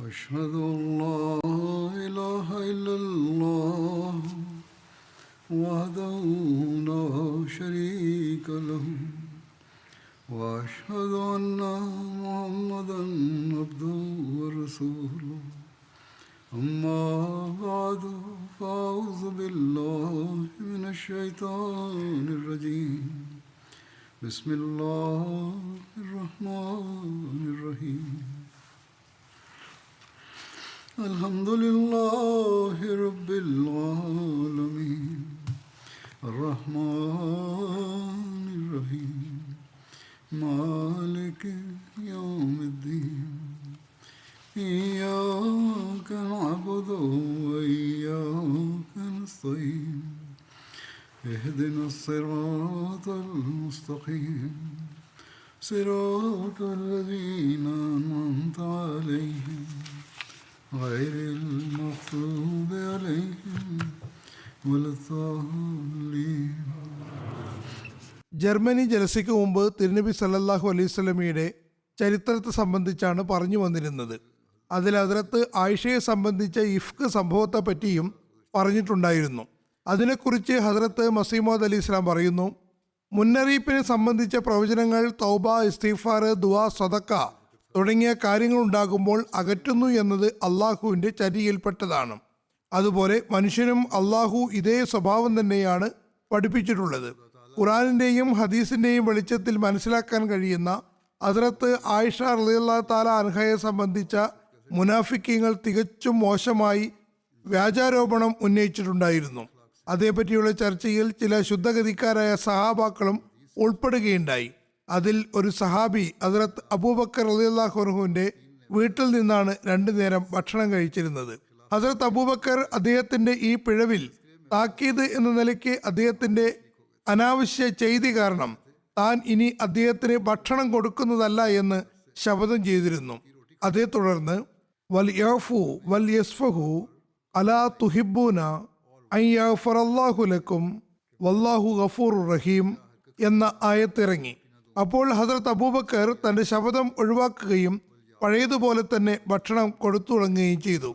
أشهد أن لا إله إلا الله وحده لا شريك له وأشهد أن محمدا عبده ورسوله أما بعد فأعوذ بالله من الشيطان الرجيم بسم الله الرحمن الرحيم الحمد لله رب العالمين الرحمن الرحيم مالك يوم الدين إياك نعبد وإياك نستعين اهدنا الصراط المستقيم صراط الذين أنعمت عليهم غير المغضوب عليهم ولا الضالين. Germany ജലസയ്ക്ക് മുമ്പ് തിരുനബി സല്ലല്ലാഹു അലൈഹി വസല്ലമയുടെ ചരിത്രത്തെ സംബന്ധിച്ചാണ് പറഞ്ഞു വന്നിരുന്നത്. അതിൽ ഹദ്റത്ത് ആയിഷയെ സംബന്ധിച്ച ഇഫ്ക് സംഭവത്തെ പറ്റിയും പറഞ്ഞിട്ടുണ്ടായിരുന്നു. അതിനെക്കുറിച്ച് ഹദ്റത്ത് മസീഹ് മൗഊദ് അലൈഹി ഇസ്ലാം പറയുന്നു, മുന്നറിയിപ്പിനെ സംബന്ധിച്ച പ്രവചനങ്ങൾ തൗബ, ഇസ്തിഗ്ഫാർ, ദുആ, സദക്ക തുടങ്ങിയ കാര്യങ്ങളുണ്ടാകുമ്പോൾ അകറ്റുന്നു എന്നത് അള്ളാഹുവിൻ്റെ ചര്യയിൽപ്പെട്ടതാണ്. അതുപോലെ മനുഷ്യനും അള്ളാഹു ഇതേ സ്വഭാവം തന്നെയാണ് പഠിപ്പിച്ചിട്ടുള്ളത്. ഖുർആനിൻ്റെയും ഹദീസിൻ്റെയും വെളിച്ചത്തിൽ മനസ്സിലാക്കാൻ കഴിയുന്ന ഹദ്റത്ത് ആയിഷ റളിയല്ലാഹു തആല അൻഹയെ സംബന്ധിച്ച മുനാഫിക്കീങ്ങൾ തികച്ചും മോശമായി വ്യാജാരോപണം ഉന്നയിച്ചിട്ടുണ്ടായിരുന്നു. അതേപറ്റിയുള്ള ചർച്ചയിൽ ചില ശുദ്ധഗതിക്കാരായ സഹാബാക്കളും ഉൾപ്പെടുകയുണ്ടായി. അതിൽ ഒരു സഹാബി ഹദ്റത്ത് അബൂബക്കർ റളിയല്ലാഹു അൻഹുവിൻ്റെ വീട്ടിൽ നിന്നാണ് 2 നേരം ഭക്ഷണം കഴിച്ചിരുന്നത്. ഹദ്റത്ത് അബൂബക്കർ അദ്ദേഹത്തിൻ്റെ ഈ പിഴവിൽ താക്കീത് എന്ന നിലയ്ക്ക് അദ്ദേഹത്തിൻ്റെ അനാവശ്യ ചെയ്തി കാരണം താൻ ഇനി അദ്ദേഹത്തിന് ഭക്ഷണം കൊടുക്കുന്നതല്ല എന്ന് ശപഥം ചെയ്തിരുന്നു. അതേ തുടർന്ന് വൽ യഅഫു വൽ യസ്ഫഹു അലാ തുഹിബ്ബൂന അൻ യഗ്ഫറല്ലാഹു ലക്കും വല്ലാഹു ഗഫൂറുർ റഹീം എന്ന ആയത്തിറങ്ങി. അപ്പോൾ ഹദ്റത്ത് അബൂബക്കർ തൻ്റെ ശപഥം ഒഴിവാക്കുകയും പഴയതുപോലെ തന്നെ ഭക്ഷണം കൊടുത്തു തുടങ്ങുകയും ചെയ്തു.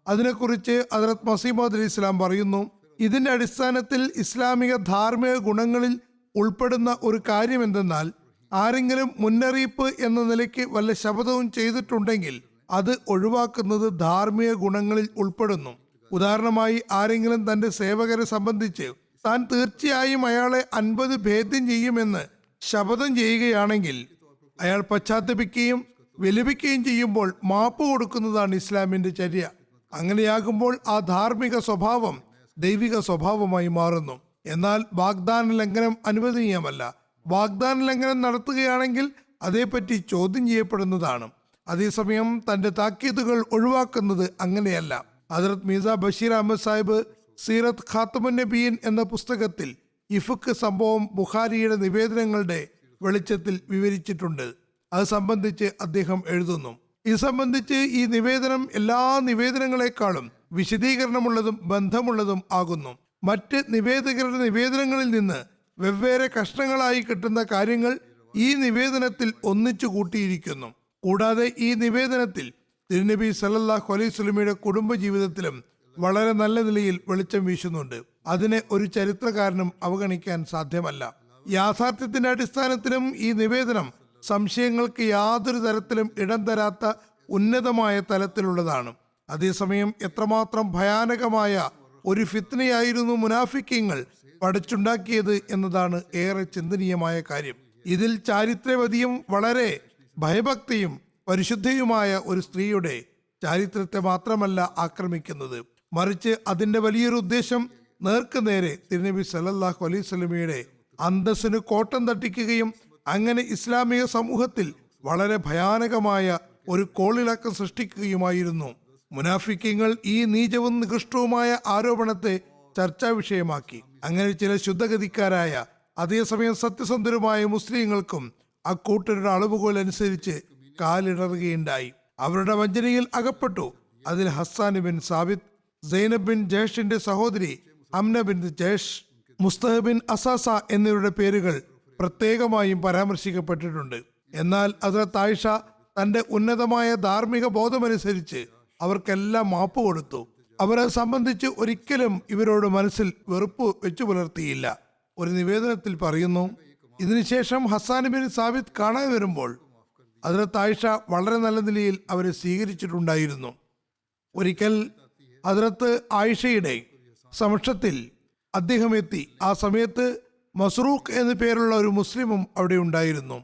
അതിനെക്കുറിച്ച് ഹദ്റത്ത് മസീഹ് മൗഊദ് അലൈഹി ഇസ്ലാം പറയുന്നു, ഇതിൻ്റെ അടിസ്ഥാനത്തിൽ ഇസ്ലാമിക ധാർമ്മിക ഗുണങ്ങളിൽ ഉൾപ്പെടുന്ന ഒരു കാര്യം എന്തെന്നാൽ, ആരെങ്കിലും മുന്നറിയിപ്പ് എന്ന നിലയ്ക്ക് വല്ല ശപഥവും ചെയ്തിട്ടുണ്ടെങ്കിൽ അത് ഒഴിവാക്കുന്നത് ധാർമ്മിക ഗുണങ്ങളിൽ ഉൾപ്പെടുന്നു. ഉദാഹരണമായി, ആരെങ്കിലും തൻ്റെ സേവകരെ സംബന്ധിച്ച് താൻ തീർച്ചയായും അയാളെ 50 ഭേദ്യം ചെയ്യുമെന്ന് ശപഥം ചെയ്യുകയാണെങ്കിൽ അയാൾ പശ്ചാത്തപിക്കുകയും വിലപിക്കുകയും ചെയ്യുമ്പോൾ മാപ്പ് കൊടുക്കുന്നതാണ് ഇസ്ലാമിൻ്റെ ചര്യ. അങ്ങനെയാകുമ്പോൾ ആ ധാർമ്മിക സ്വഭാവം ദൈവിക സ്വഭാവമായി മാറുന്നു. എന്നാൽ വാഗ്ദാന ലംഘനം അനുവദനീയമല്ല. വാഗ്ദാന ലംഘനം നടത്തുകയാണെങ്കിൽ അതേപ്പറ്റി ചോദ്യം ചെയ്യപ്പെടുന്നതാണ്. അതേസമയം തൻ്റെ താക്കീതുകൾ ഒഴിവാക്കുന്നത് അങ്ങനെയല്ല. ഹദ്റത്ത് മീർസ ബഷീർ അഹമ്മദ് സാഹിബ് സീറത്ത് ഖാത്തമുൻ നബിയീൻ എന്ന പുസ്തകത്തിൽ ഇഫ്ക് സംഭവം ബുഖാരിയുടെ നിവേദനങ്ങളുടെ വെളിച്ചത്തിൽ വിവരിച്ചിട്ടുണ്ട്. അത് സംബന്ധിച്ച് അദ്ദേഹം എഴുതുന്നു, ഇത് സംബന്ധിച്ച് ഈ നിവേദനം എല്ലാ നിവേദനങ്ങളെക്കാളും വിശദീകരണമുള്ളതും ബന്ധമുള്ളതും ആകുന്നു. മറ്റ് നിവേദകരുടെ നിവേദനങ്ങളിൽ നിന്ന് വെവ്വേറെ കഷ്ണങ്ങളായി കിട്ടുന്ന കാര്യങ്ങൾ ഈ നിവേദനത്തിൽ ഒന്നിച്ചു കൂട്ടിയിരിക്കുന്നു. കൂടാതെ ഈ നിവേദനത്തിൽ തിരുനബി സല്ലല്ലാഹു അലൈഹി വസല്ലമയുടെ കുടുംബജീവിതത്തിലും വളരെ നല്ല നിലയിൽ വെളിച്ചം വീശുന്നുണ്ട്. അതിനെ ഒരു ചരിത്രകാരനും അവഗണിക്കാൻ സാധ്യമല്ല. യാഥാർത്ഥ്യത്തിന്റെ അടിസ്ഥാനത്തിലും ഈ നിവേദനം സംശയങ്ങൾക്ക് യാതൊരു തരത്തിലും ഇടം തരാത്ത ഉന്നതമായ തലത്തിലുള്ളതാണ്. അതേസമയം എത്രമാത്രം ഭയാനകമായ ഒരു ഫിത്നയായിരുന്നു മുനാഫിക്കീങ്ങൾ പഠിച്ചുണ്ടാക്കിയത് എന്നതാണ് ഏറെ ചിന്തനീയമായ കാര്യം. ഇതിൽ ചാരിത്രവതിയും വളരെ ഭയഭക്തിയും പരിശുദ്ധയുമായ ഒരു സ്ത്രീയുടെ ചാരിത്രത്തെ മാത്രമല്ല ആക്രമിക്കുന്നത്, മറിച്ച് അതിൻ്റെ വലിയൊരു ഉദ്ദേശം നേർക്കുനേരെ തിരുനബി സല്ലല്ലാഹു അലൈഹി വസല്ലമയുടെ അന്തസ്സിന് കോട്ടം തട്ടിക്കുകയും അങ്ങനെ ഇസ്ലാമിക സമൂഹത്തിൽ വളരെ ഭയാനകമായ ഒരു കോളിളക്കം സൃഷ്ടിക്കുകയുമായിരുന്നു. മുനാഫിക്കീങ്ങൾ ഈ നീചവും നികൃഷ്ടവുമായ ആരോപണത്തെ ചർച്ചാ വിഷയമാക്കി. അങ്ങനെ ചില ശുദ്ധഗതിക്കാരായ അതേസമയം സത്യസന്ധരുമായ മുസ്ലിങ്ങൾക്കും അക്കൂട്ടരുടെ അളവുകോൽ അനുസരിച്ച് കാലിടറുകയുണ്ടായി. അവരുടെ വഞ്ചനയിൽ അകപ്പെട്ടു. അതിൽ Hassan bin Sabit, Zainab bin ജേഷിന്റെ സഹോദരി ഹംന ബിൻ ജേഷ്, മുസ്തഹ ബിൻ അസാസ എന്നിവരുടെ പേരുകൾ പ്രത്യേകമായും പരാമർശിക്കപ്പെട്ടിട്ടുണ്ട്. എന്നാൽ ഹദ്റത്ത് ആയിഷ തന്റെ ഉന്നതമായ ധാർമ്മിക ബോധമനുസരിച്ച് അവർക്കെല്ലാം മാപ്പ് കൊടുത്തു. അവരെ സംബന്ധിച്ച് ഒരിക്കലും ഇവരോട് മനസ്സിൽ വെറുപ്പ് വെച്ചു പുലർത്തിയില്ല. ഒരു നിവേദനത്തിൽ പറയുന്നു, ഇതിനുശേഷം ഹസ്സാൻ ബിൻ സാബിത്ത് കാണാൻ വരുമ്പോൾ ഹദ്രത്ത് ആയിഷ വളരെ നല്ല നിലയിൽ അവരെ സ്വീകരിച്ചിട്ടുണ്ടായിരുന്നു. ഒരിക്കൽ ഹദ്രത്ത് ആയിഷയുടെ സമക്ഷത്തിൽ അദ്ദേഹം എത്തി. ആ സമയത്ത് മസ്റൂഖ് എന്നു പേരുള്ള ഒരു മുസ്ലിമും അവിടെ ഉണ്ടായിരുന്നു.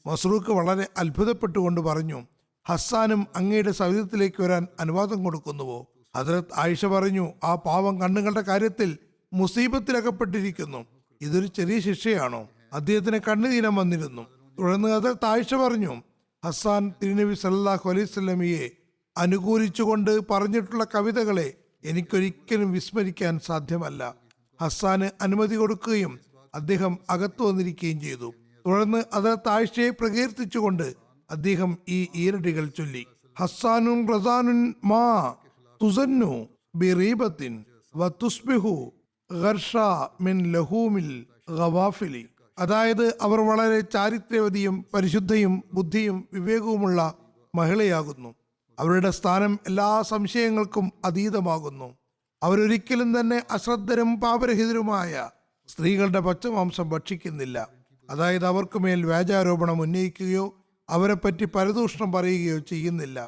മസ്റൂഖ് വളരെ അത്ഭുതപ്പെട്ടുകൊണ്ട് പറഞ്ഞു, ഹസ്സാനും അങ്ങയുടെ സൗദത്തിലേക്ക് വരാൻ അനുവാദം കൊടുക്കുന്നുവോ? ഹദ്രത്ത് ആയിഷ പറഞ്ഞു, ആ പാവം കണ്ണുകളുടെ കാര്യത്തിൽ മുസീബത്തിലകപ്പെട്ടിരിക്കുന്നു. ഇതൊരു ചെറിയ ശിക്ഷയാണോ? അദ്ദേഹത്തിന് കണ്ണുനീരം വന്നിരുന്നു. തുടർന്ന് ഹദ്രത്ത് ആയിഷ പറഞ്ഞു, ഹസ്സാൻ തിരുനബി സല്ലല്ലാഹു അലൈഹി വസല്ലമയെ അനുകൂലിച്ചുകൊണ്ട് പറഞ്ഞിട്ടുള്ള കവിതകളെ എനിക്കൊരിക്കലും വിസ്മരിക്കാൻ സാധ്യമല്ല. ഹസ്സാന് അനുമതി കൊടുക്കുകയും അദ്ദേഹം അകത്തു വന്നിരിക്കുകയും ചെയ്തു. തുടർന്ന് ഹദ്രത്ത് ആയിഷയെ പ്രകീർത്തിച്ചുകൊണ്ട് അദ്ദേഹം ഈ ഈരടികൾ ചൊല്ലി, ഹസ്സാനുൻ റസാനുൻ മാ തുസന്നു ബിറീബത്തിൻ വതുസ്ബിഹു ഗർഷ മിൻ ലഹൂമിൽ ഗവാഫിലി. അതായത് അവർ വളരെ ചാരിത്രവതിയും പരിശുദ്ധയും ബുദ്ധിയും വിവേകവുമുള്ള മഹിളയാകുന്നു. അവരുടെ സ്ഥാനം എല്ലാ സംശയങ്ങൾക്കും അതീതമാകുന്നു. അവരൊരിക്കലും തന്നെ അശ്രദ്ധരും പാപരഹിതരുമായ സ്ത്രീകളുടെ പച്ചമാംസം ഭക്ഷിക്കുന്നില്ല. അതായത് അവർക്ക് മേൽ വ്യാജാരോപണം ഉന്നയിക്കുകയോ അവരെപ്പറ്റി പരദൂഷണം പറയുകയോ ചെയ്യുന്നില്ല.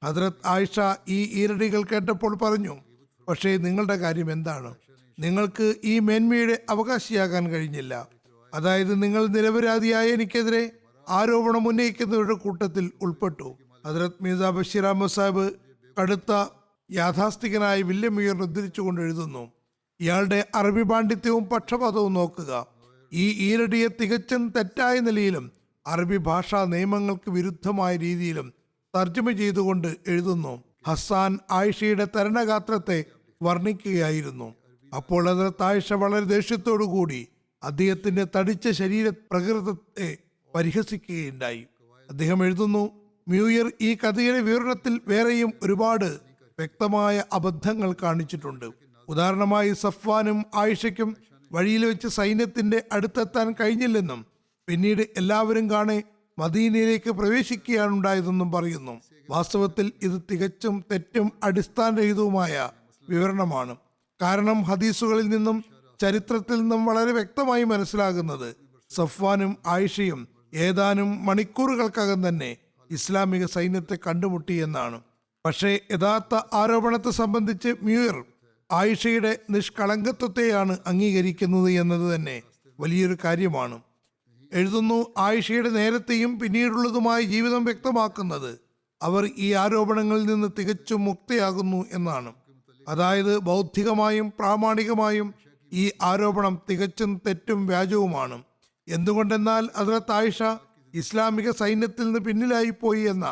ഹദ്രത്ത് ആയിഷ ഈ ഈരടികൾ കേട്ടപ്പോൾ പറഞ്ഞു, പക്ഷേ നിങ്ങളുടെ കാര്യം എന്താണ്? നിങ്ങൾക്ക് ഈ മേന്മയുടെ അവകാശിയാകാൻ കഴിഞ്ഞില്ല. അതായത് നിങ്ങൾ നിരപരാധിയായ എനിക്കെതിരെ ആരോപണം ഉന്നയിക്കുന്നവരുടെ കൂട്ടത്തിൽ ഉൾപ്പെട്ടു. ഹദ്രത്ത് മീർസ ബഷീർ അഹമ്മദ് സാഹിബ് കടുത്ത യാഥാസ്ഥികനായ വില്യം മുയർ ഉദ്ധരിച്ചുകൊണ്ട് എഴുതുന്നു, ഇയാളുടെ അറബി പാണ്ഡിത്യവും പക്ഷപാതവും നോക്കുക. ഈ ഈരടിയെ തികച്ചും തെറ്റായ നിലയിലും അറബി ഭാഷാ നിയമങ്ങൾക്ക് വിരുദ്ധമായ രീതിയിലും തർജ്ജമ ചെയ്തുകൊണ്ട് എഴുതുന്നു. ഹസ്സാൻ ആയിഷയുടെ തരണഗാത്രത്തെ വർണ്ണിക്കുകയായിരുന്നു. അപ്പോൾ ഹദ്രത്ത് ആയിഷ വളരെ ദേഷ്യത്തോടു കൂടി അദ്ദേഹത്തിന്റെ തടിച്ച ശരീര പ്രകൃതത്തെ പരിഹസിക്കുകയുണ്ടായി. അദ്ദേഹം എഴുതുന്നു, മ്യൂയർ ഈ കഥയുടെ വിവരണത്തിൽ വേറെയും ഒരുപാട് വ്യക്തമായ അബദ്ധങ്ങൾ കാണിച്ചിട്ടുണ്ട്. ഉദാഹരണമായി സഫ്വാനും ആയിഷയ്ക്കും വഴിയിൽ വെച്ച് സൈന്യത്തിന്റെ അടുത്തെത്താൻ കഴിഞ്ഞില്ലെന്നും പിന്നീട് എല്ലാവരും കാണെ മദീനയിലേക്ക് പ്രവേശിക്കുകയാണ് ഉണ്ടായതെന്നും പറയുന്നു. വാസ്തവത്തിൽ ഇത് തികച്ചും തെറ്റും അടിസ്ഥാനരഹിതവുമായ വിവരണമാണ്. കാരണം ഹദീസുകളിൽ നിന്നും ചരിത്രത്തിൽ നിന്നും വളരെ വ്യക്തമായി മനസ്സിലാകുന്നത് സഫ്വാനും ആയിഷയും ഏതാനും മണിക്കൂറുകൾക്കകം തന്നെ ഇസ്ലാമിക സൈന്യത്തെ കണ്ടുമുട്ടി എന്നാണ്. പക്ഷേ യഥാർത്ഥ ആരോപണത്തെ സംബന്ധിച്ച് മ്യൂയർ ആയിഷയുടെ നിഷ്കളങ്കത്വത്തെയാണ് അംഗീകരിക്കുന്നത് എന്നത് തന്നെ വലിയൊരു കാര്യമാണ്. എഴുതുന്നു, ആയിഷയുടെ നേരത്തെയും പിന്നീടുള്ളതുമായ ജീവിതം വ്യക്തമാക്കുന്നത് അവർ ഈ ആരോപണങ്ങളിൽ നിന്ന് തികച്ചും മുക്തയാകുന്നു എന്നാണ്. അതായത് ബൗദ്ധികമായും പ്രാമാണികമായും ഈ ആരോപണം തികച്ചും തെറ്റും വ്യാജവുമാണ്. എന്തുകൊണ്ടെന്നാൽ ഹദ്രത്ത് ആയിഷ ഇസ്ലാമിക സൈന്യത്തിൽ നിന്ന് പിന്നിലായിപ്പോയി എന്ന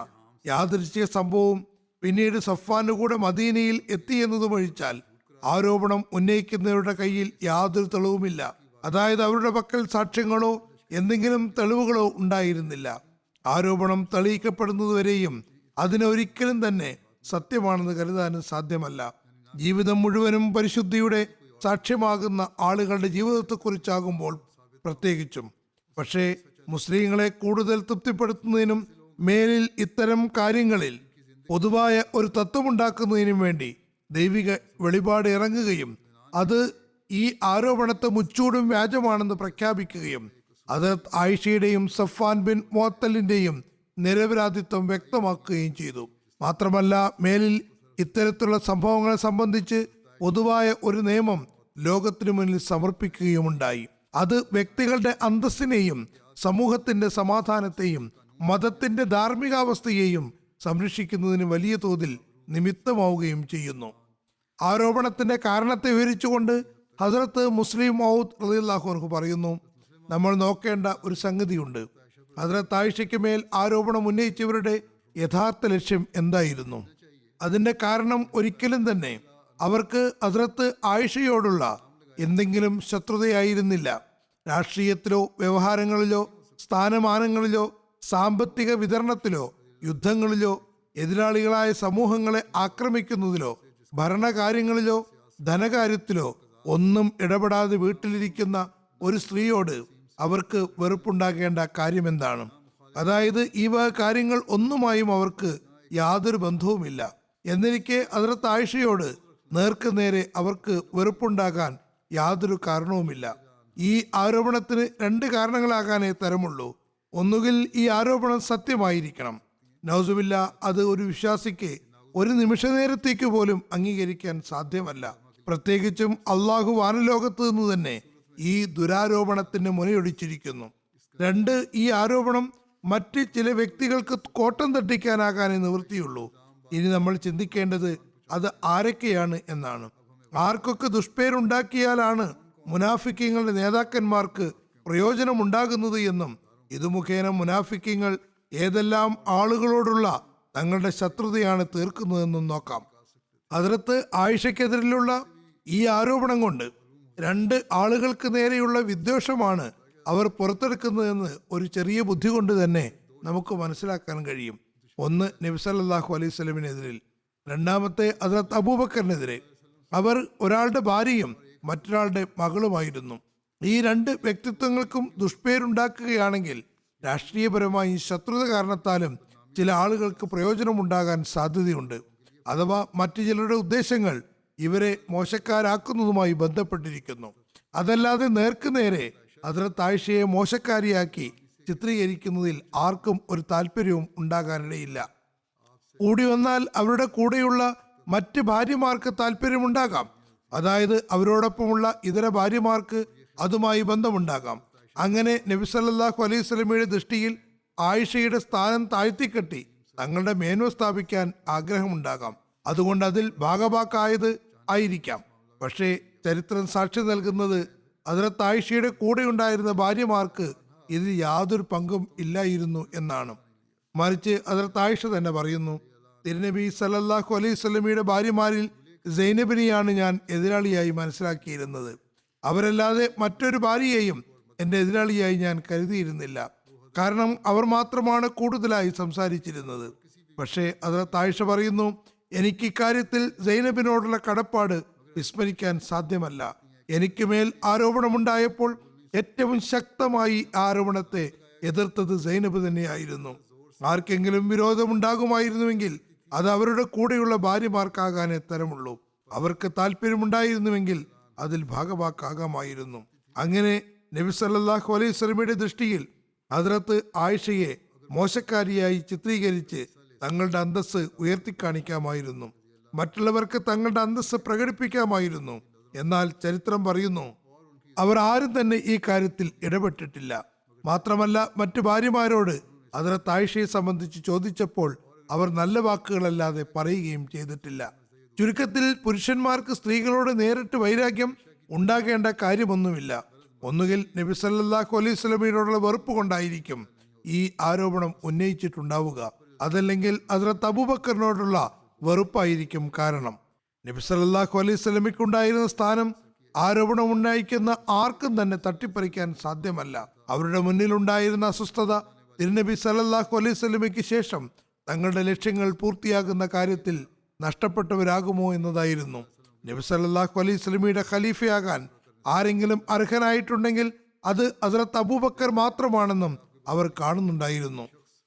യാദൃശ്ചിക സംഭവവും പിന്നീട് സഫ്വാന് കൂടെ മദീനയിൽ എത്തിയെന്നതുമൊഴിച്ചാൽ ആരോപണം ഉന്നയിക്കുന്നവരുടെ കയ്യിൽ യാതൊരു തെളിവുമില്ല. അതായത് അവരുടെ പക്കൽ സാക്ഷ്യങ്ങളോ എന്തെങ്കിലും തെളിവുകളോ ഉണ്ടായിരുന്നില്ല. ആരോപണം തെളിയിക്കപ്പെടുന്നതുവരെയും അതിനൊരിക്കലും തന്നെ സത്യമാണെന്ന് കരുതാനും സാധ്യമല്ല. ജീവിതം മുഴുവനും പരിശുദ്ധിയുടെ സാക്ഷ്യമാകുന്ന ആളുകളുടെ ജീവിതത്തെക്കുറിച്ചാകുമ്പോൾ പ്രത്യേകിച്ചും. പക്ഷേ മുസ്ലിങ്ങളെ കൂടുതൽ തൃപ്തിപ്പെടുത്തുന്നതിനും മേലിൽ ഇത്തരം കാര്യങ്ങളിൽ പൊതുവായ ഒരു തത്വമുണ്ടാക്കുന്നതിനും വേണ്ടി ദൈവിക വെളിപാട് ഇറങ്ങുകയും അത് ഈ ആരോപണത്തെ മുച്ചൂടും വ്യാജമാണെന്ന് പ്രഖ്യാപിക്കുകയും ഹദ്രത്ത് ആയിഷയുടെയും സഫ്വാൻ ബിൻ മുഅത്തലിന്റെയും നിരപരാധിത്വം വ്യക്തമാക്കുകയും ചെയ്തു. മാത്രമല്ല മേലിൽ ഇത്തരത്തിലുള്ള സംഭവങ്ങളെ സംബന്ധിച്ച് പൊതുവായ ഒരു നിയമം ലോകത്തിനു മുന്നിൽ സമർപ്പിക്കുകയുമുണ്ടായി. അത് വ്യക്തികളുടെ അന്തസ്സിനെയും സമൂഹത്തിന്റെ സമാധാനത്തെയും മതത്തിന്റെ ധാർമ്മികാവസ്ഥയെയും സംരക്ഷിക്കുന്നതിന് വലിയ തോതിൽ നിമിത്തമാവുകയും ചെയ്യുന്നു. ആരോപണത്തിന്റെ കാരണത്തെ വിവരിച്ചുകൊണ്ട് ഹസ്രത്ത് മുസ്ലിം മൗദ് റളിയല്ലാഹു അൻഹു പറയുന്നു, നമ്മൾ നോക്കേണ്ട ഒരു സംഗതിയുണ്ട്. ഹസ്രത്ത് ആയിഷയ്ക്ക് മേൽ ആരോപണം ഉന്നയിച്ചവരുടെ യഥാർത്ഥ ലക്ഷ്യം എന്തായിരുന്നു? അതിന്റെ കാരണം ഒരിക്കലും തന്നെ അവർക്ക് ഹസ്രത്ത് ആയിഷയോടുള്ള എന്തെങ്കിലും ശത്രുതയായിരുന്നില്ല. രാഷ്ട്രീയത്തിലോ വ്യവഹാരങ്ങളിലോ സ്ഥാനമാനങ്ങളിലോ സാമ്പത്തിക വിതരണത്തിലോ യുദ്ധങ്ങളിലോ എതിരാളികളായ സമൂഹങ്ങളെ ആക്രമിക്കുന്നതിലോ ഭരണകാര്യങ്ങളിലോ ധനകാര്യത്തിലോ ഒന്നും ഇടപെടാതെ വീട്ടിലിരിക്കുന്ന ഒരു സ്ത്രീയോട് അവർക്ക് വെറുപ്പുണ്ടാകേണ്ട കാര്യമെന്താണ്? അതായത് ഈ വക കാര്യങ്ങൾ ഒന്നുമായും അവർക്ക് യാതൊരു ബന്ധവുമില്ല. എന്നിരിക്കെ ഹദ്റത്ത് ആയിഷയോട് നേർക്ക് നേരെ അവർക്ക് വെറുപ്പുണ്ടാകാൻ യാതൊരു കാരണവുമില്ല. ഈ ആരോപണത്തിന് രണ്ട് കാരണങ്ങളാകാനേ തരമുള്ളൂ. ഒന്നുകിൽ ഈ ആരോപണം സത്യമായിരിക്കണം. നൗസുബില്ല, അത് ഒരു വിശ്വാസിക്ക് ഒരു നിമിഷ നേരത്തേക്ക് പോലും അംഗീകരിക്കാൻ സാധ്യമല്ല. പ്രത്യേകിച്ചും അള്ളാഹു വാനലോകത്ത് നിന്ന് തന്നെ ഈ ദുരാരോപണത്തിന് മുനയൊടിച്ചിരിക്കുന്നു. രണ്ട്, ഈ ആരോപണം മറ്റ് ചില വ്യക്തികൾക്ക് കോട്ടം തട്ടിക്കാനാകാനേ നിവൃത്തിയുള്ളൂ. ഇനി നമ്മൾ ചിന്തിക്കേണ്ടത് അത് ആരൊക്കെയാണ് എന്നാണ്. ആർക്കൊക്കെ ദുഷ്പേരുണ്ടാക്കിയാലാണ് മുനാഫിക്കീങ്ങളുടെ നേതാക്കന്മാർക്ക് പ്രയോജനമുണ്ടാകുന്നത് എന്നും ഇത് മുഖേന മുനാഫിക്കീങ്ങൾ ഏതെല്ലാം ആളുകളോടുള്ള തങ്ങളുടെ ശത്രുതയാണ് തീർക്കുന്നതെന്നും നോക്കാം. ഹദ്റത്ത് ആയിഷയ്ക്കെതിരിലുള്ള ഈ ആരോപണം കൊണ്ട് രണ്ട് ആളുകൾക്ക് നേരെയുള്ള വിദ്വേഷമാണ് അവർ പുറത്തെടുക്കുന്നതെന്ന് ഒരു ചെറിയ ബുദ്ധി കൊണ്ട് തന്നെ നമുക്ക് മനസ്സിലാക്കാൻ കഴിയും. ഒന്ന്, നബി സല്ലല്ലാഹു അലൈഹി വസല്ലമിനെതിരിൽ, രണ്ടാമത്തെ ഹദ്റത്ത് അബൂബക്കറിനെതിരെ. അവർ ഒരാളുടെ ഭാര്യയും മറ്റൊരാളുടെ മകളുമായിരുന്നു. ഈ രണ്ട് വ്യക്തിത്വങ്ങൾക്കും ദുഷ്പേരുണ്ടാക്കുകയാണെങ്കിൽ രാഷ്ട്രീയപരമായി ശത്രുത കാരണത്താലും ചില ആളുകൾക്ക് പ്രയോജനമുണ്ടാകാൻ സാധ്യതയുണ്ട്. അഥവാ മറ്റു ചിലരുടെ ഉദ്ദേശങ്ങൾ ഇവരെ മോശക്കാരാക്കുന്നതുമായി ബന്ധപ്പെട്ടിരിക്കുന്നു. അതല്ലാതെ നേർക്കുനേരെ ഹദ്റത്ത് ആയിഷയെ മോശക്കാരിയാക്കി ചിത്രീകരിക്കുന്നതിൽ ആർക്കും ഒരു താല്പര്യവും ഉണ്ടാകാനിടയില്ല. കൂടി വന്നാൽ അവരുടെ കൂടെയുള്ള മറ്റ് ഭാര്യമാർക്ക് താല്പര്യമുണ്ടാകാം. അതായത് അവരോടൊപ്പമുള്ള ഇതര ഭാര്യമാർക്ക് അതുമായി ബന്ധമുണ്ടാകാം. അങ്ങനെ നബി സല്ലല്ലാഹു അലൈഹി വസല്ലമയുടെ ദൃഷ്ടിയിൽ ആയിഷയുടെ സ്ഥാനം താഴ്ത്തിക്കെട്ടി തങ്ങളുടെ മേന്മ സ്ഥാപിക്കാൻ ആഗ്രഹമുണ്ടാകാം. അതുകൊണ്ട് അതിൽ ഭാഗഭാക്കായത് ആയിരിക്കാം. പക്ഷേ ചരിത്രം സാക്ഷി നൽകുന്നത് ഹദ്റത്ത് ആയിഷയുടെ കൂടെ ഉണ്ടായിരുന്ന ഭാര്യമാർക്ക് ഇതിൽ യാതൊരു പങ്കും ഇല്ലായിരുന്നു എന്നാണ്. മറിച്ച് ഹദ്റത്ത് ആയിഷ തന്നെ പറയുന്നു, തിരുനബി സല്ലല്ലാഹു അലൈഹി വസല്ലമയുടെ ഭാര്യമാരിൽ സൈനബിനെയാണ് ഞാൻ എതിരാളിയായി മനസ്സിലാക്കിയിരുന്നത്. അവരല്ലാതെ മറ്റൊരു ഭാര്യയെയും എൻ്റെ എതിരാളിയായി ഞാൻ കരുതിയിരുന്നില്ല. കാരണം അവർ മാത്രമാണ് കൂടുതലായി സംസാരിച്ചിരുന്നത്. പക്ഷേ ഹദ്റത്ത് ആയിഷ പറയുന്നു, എനിക്ക് ഇക്കാര്യത്തിൽ സൈനബിനോടുള്ള കടപ്പാട് വിസ്മരിക്കാൻ സാധ്യമല്ല. എനിക്ക് മേൽ ആരോപണമുണ്ടായപ്പോൾ ഏറ്റവും ശക്തമായി ആരോപണത്തെ എതിർത്തത് സൈനബ് തന്നെയായിരുന്നു. ആർക്കെങ്കിലും വിരോധമുണ്ടാകുമായിരുന്നുവെങ്കിൽ അത് അവരുടെ കൂടെയുള്ള ഭാര്യമാർക്കാകാനേ തരമുള്ളൂ. അവർക്ക് താല്പര്യമുണ്ടായിരുന്നുവെങ്കിൽ അതിൽ ഭാഗവാക്കാകാമായിരുന്നു. അങ്ങനെ നബി സല്ലല്ലാഹു അലൈഹി വസല്ലമയുടെ ദൃഷ്ടിയിൽ ഹദ്റത്ത് ആയിഷയെ മോശക്കാരിയായി ചിത്രീകരിച്ച് തങ്ങളുടെ അന്തസ്സ് ഉയർത്തിക്കാണിക്കാമായിരുന്നു. മറ്റുള്ളവർക്ക് തങ്ങളുടെ അന്തസ്സ് പ്രകടിപ്പിക്കാമായിരുന്നു. എന്നാൽ ചരിത്രം പറയുന്നു, അവർ ആരും തന്നെ ഈ കാര്യത്തിൽ ഇടപെട്ടിട്ടില്ല. മാത്രമല്ല മറ്റു ഭാര്യമാരോട് ഹദ്റത്ത് ആയിഷയെ സംബന്ധിച്ച് ചോദിച്ചപ്പോൾ അവർ നല്ല വാക്കുകളല്ലാതെ പറയുകയും ചെയ്തിട്ടില്ല. ചുരുക്കത്തിൽ പുരുഷന്മാർക്ക് സ്ത്രീകളോട് നേരിട്ട് വൈരാഗ്യം ഉണ്ടാകേണ്ട കാര്യമൊന്നുമില്ല. ഒന്നുകിൽ നബി സല്ലല്ലാഹു അലൈഹി വസല്ലമയോടുള്ള വെറുപ്പ് കൊണ്ടായിരിക്കും ഈ ആരോപണം ഉന്നയിച്ചിട്ടുണ്ടാവുക. അതല്ലെങ്കിൽ ഹദ്റത്ത് അബൂബക്കറിനോടുള്ള വെറുപ്പായിരിക്കും കാരണം. നബി സല്ലല്ലാഹു അലൈഹി വസല്ലമയ്ക്കുണ്ടായിരുന്ന സ്ഥാനം ആരോപണം ഉന്നയിക്കുന്ന ആർക്കും തന്നെ തട്ടിപ്പറിക്കാൻ സാധ്യമല്ല. അവരുടെ മുന്നിലുണ്ടായിരുന്ന അസ്വസ്ഥത തിരുനബി സല്ലല്ലാഹു അലൈഹി വസല്ലമയ്ക്ക് ശേഷം തങ്ങളുടെ ലക്ഷ്യങ്ങൾ പൂർത്തിയാകുന്ന കാര്യത്തിൽ നഷ്ടപ്പെട്ടവരാകുമോ എന്നതായിരുന്നു. നബി സല്ലല്ലാഹു അലൈഹി വസല്ലമയുടെ ഖലീഫയാകാൻ ആരെങ്കിലും അർഹനായിട്ടുണ്ടെങ്കിൽ അത് ഹദ്റത്ത് അബൂബക്കർ മാത്രമാണെന്നും അവർ കാണുന്നുണ്ടായിരുന്നു.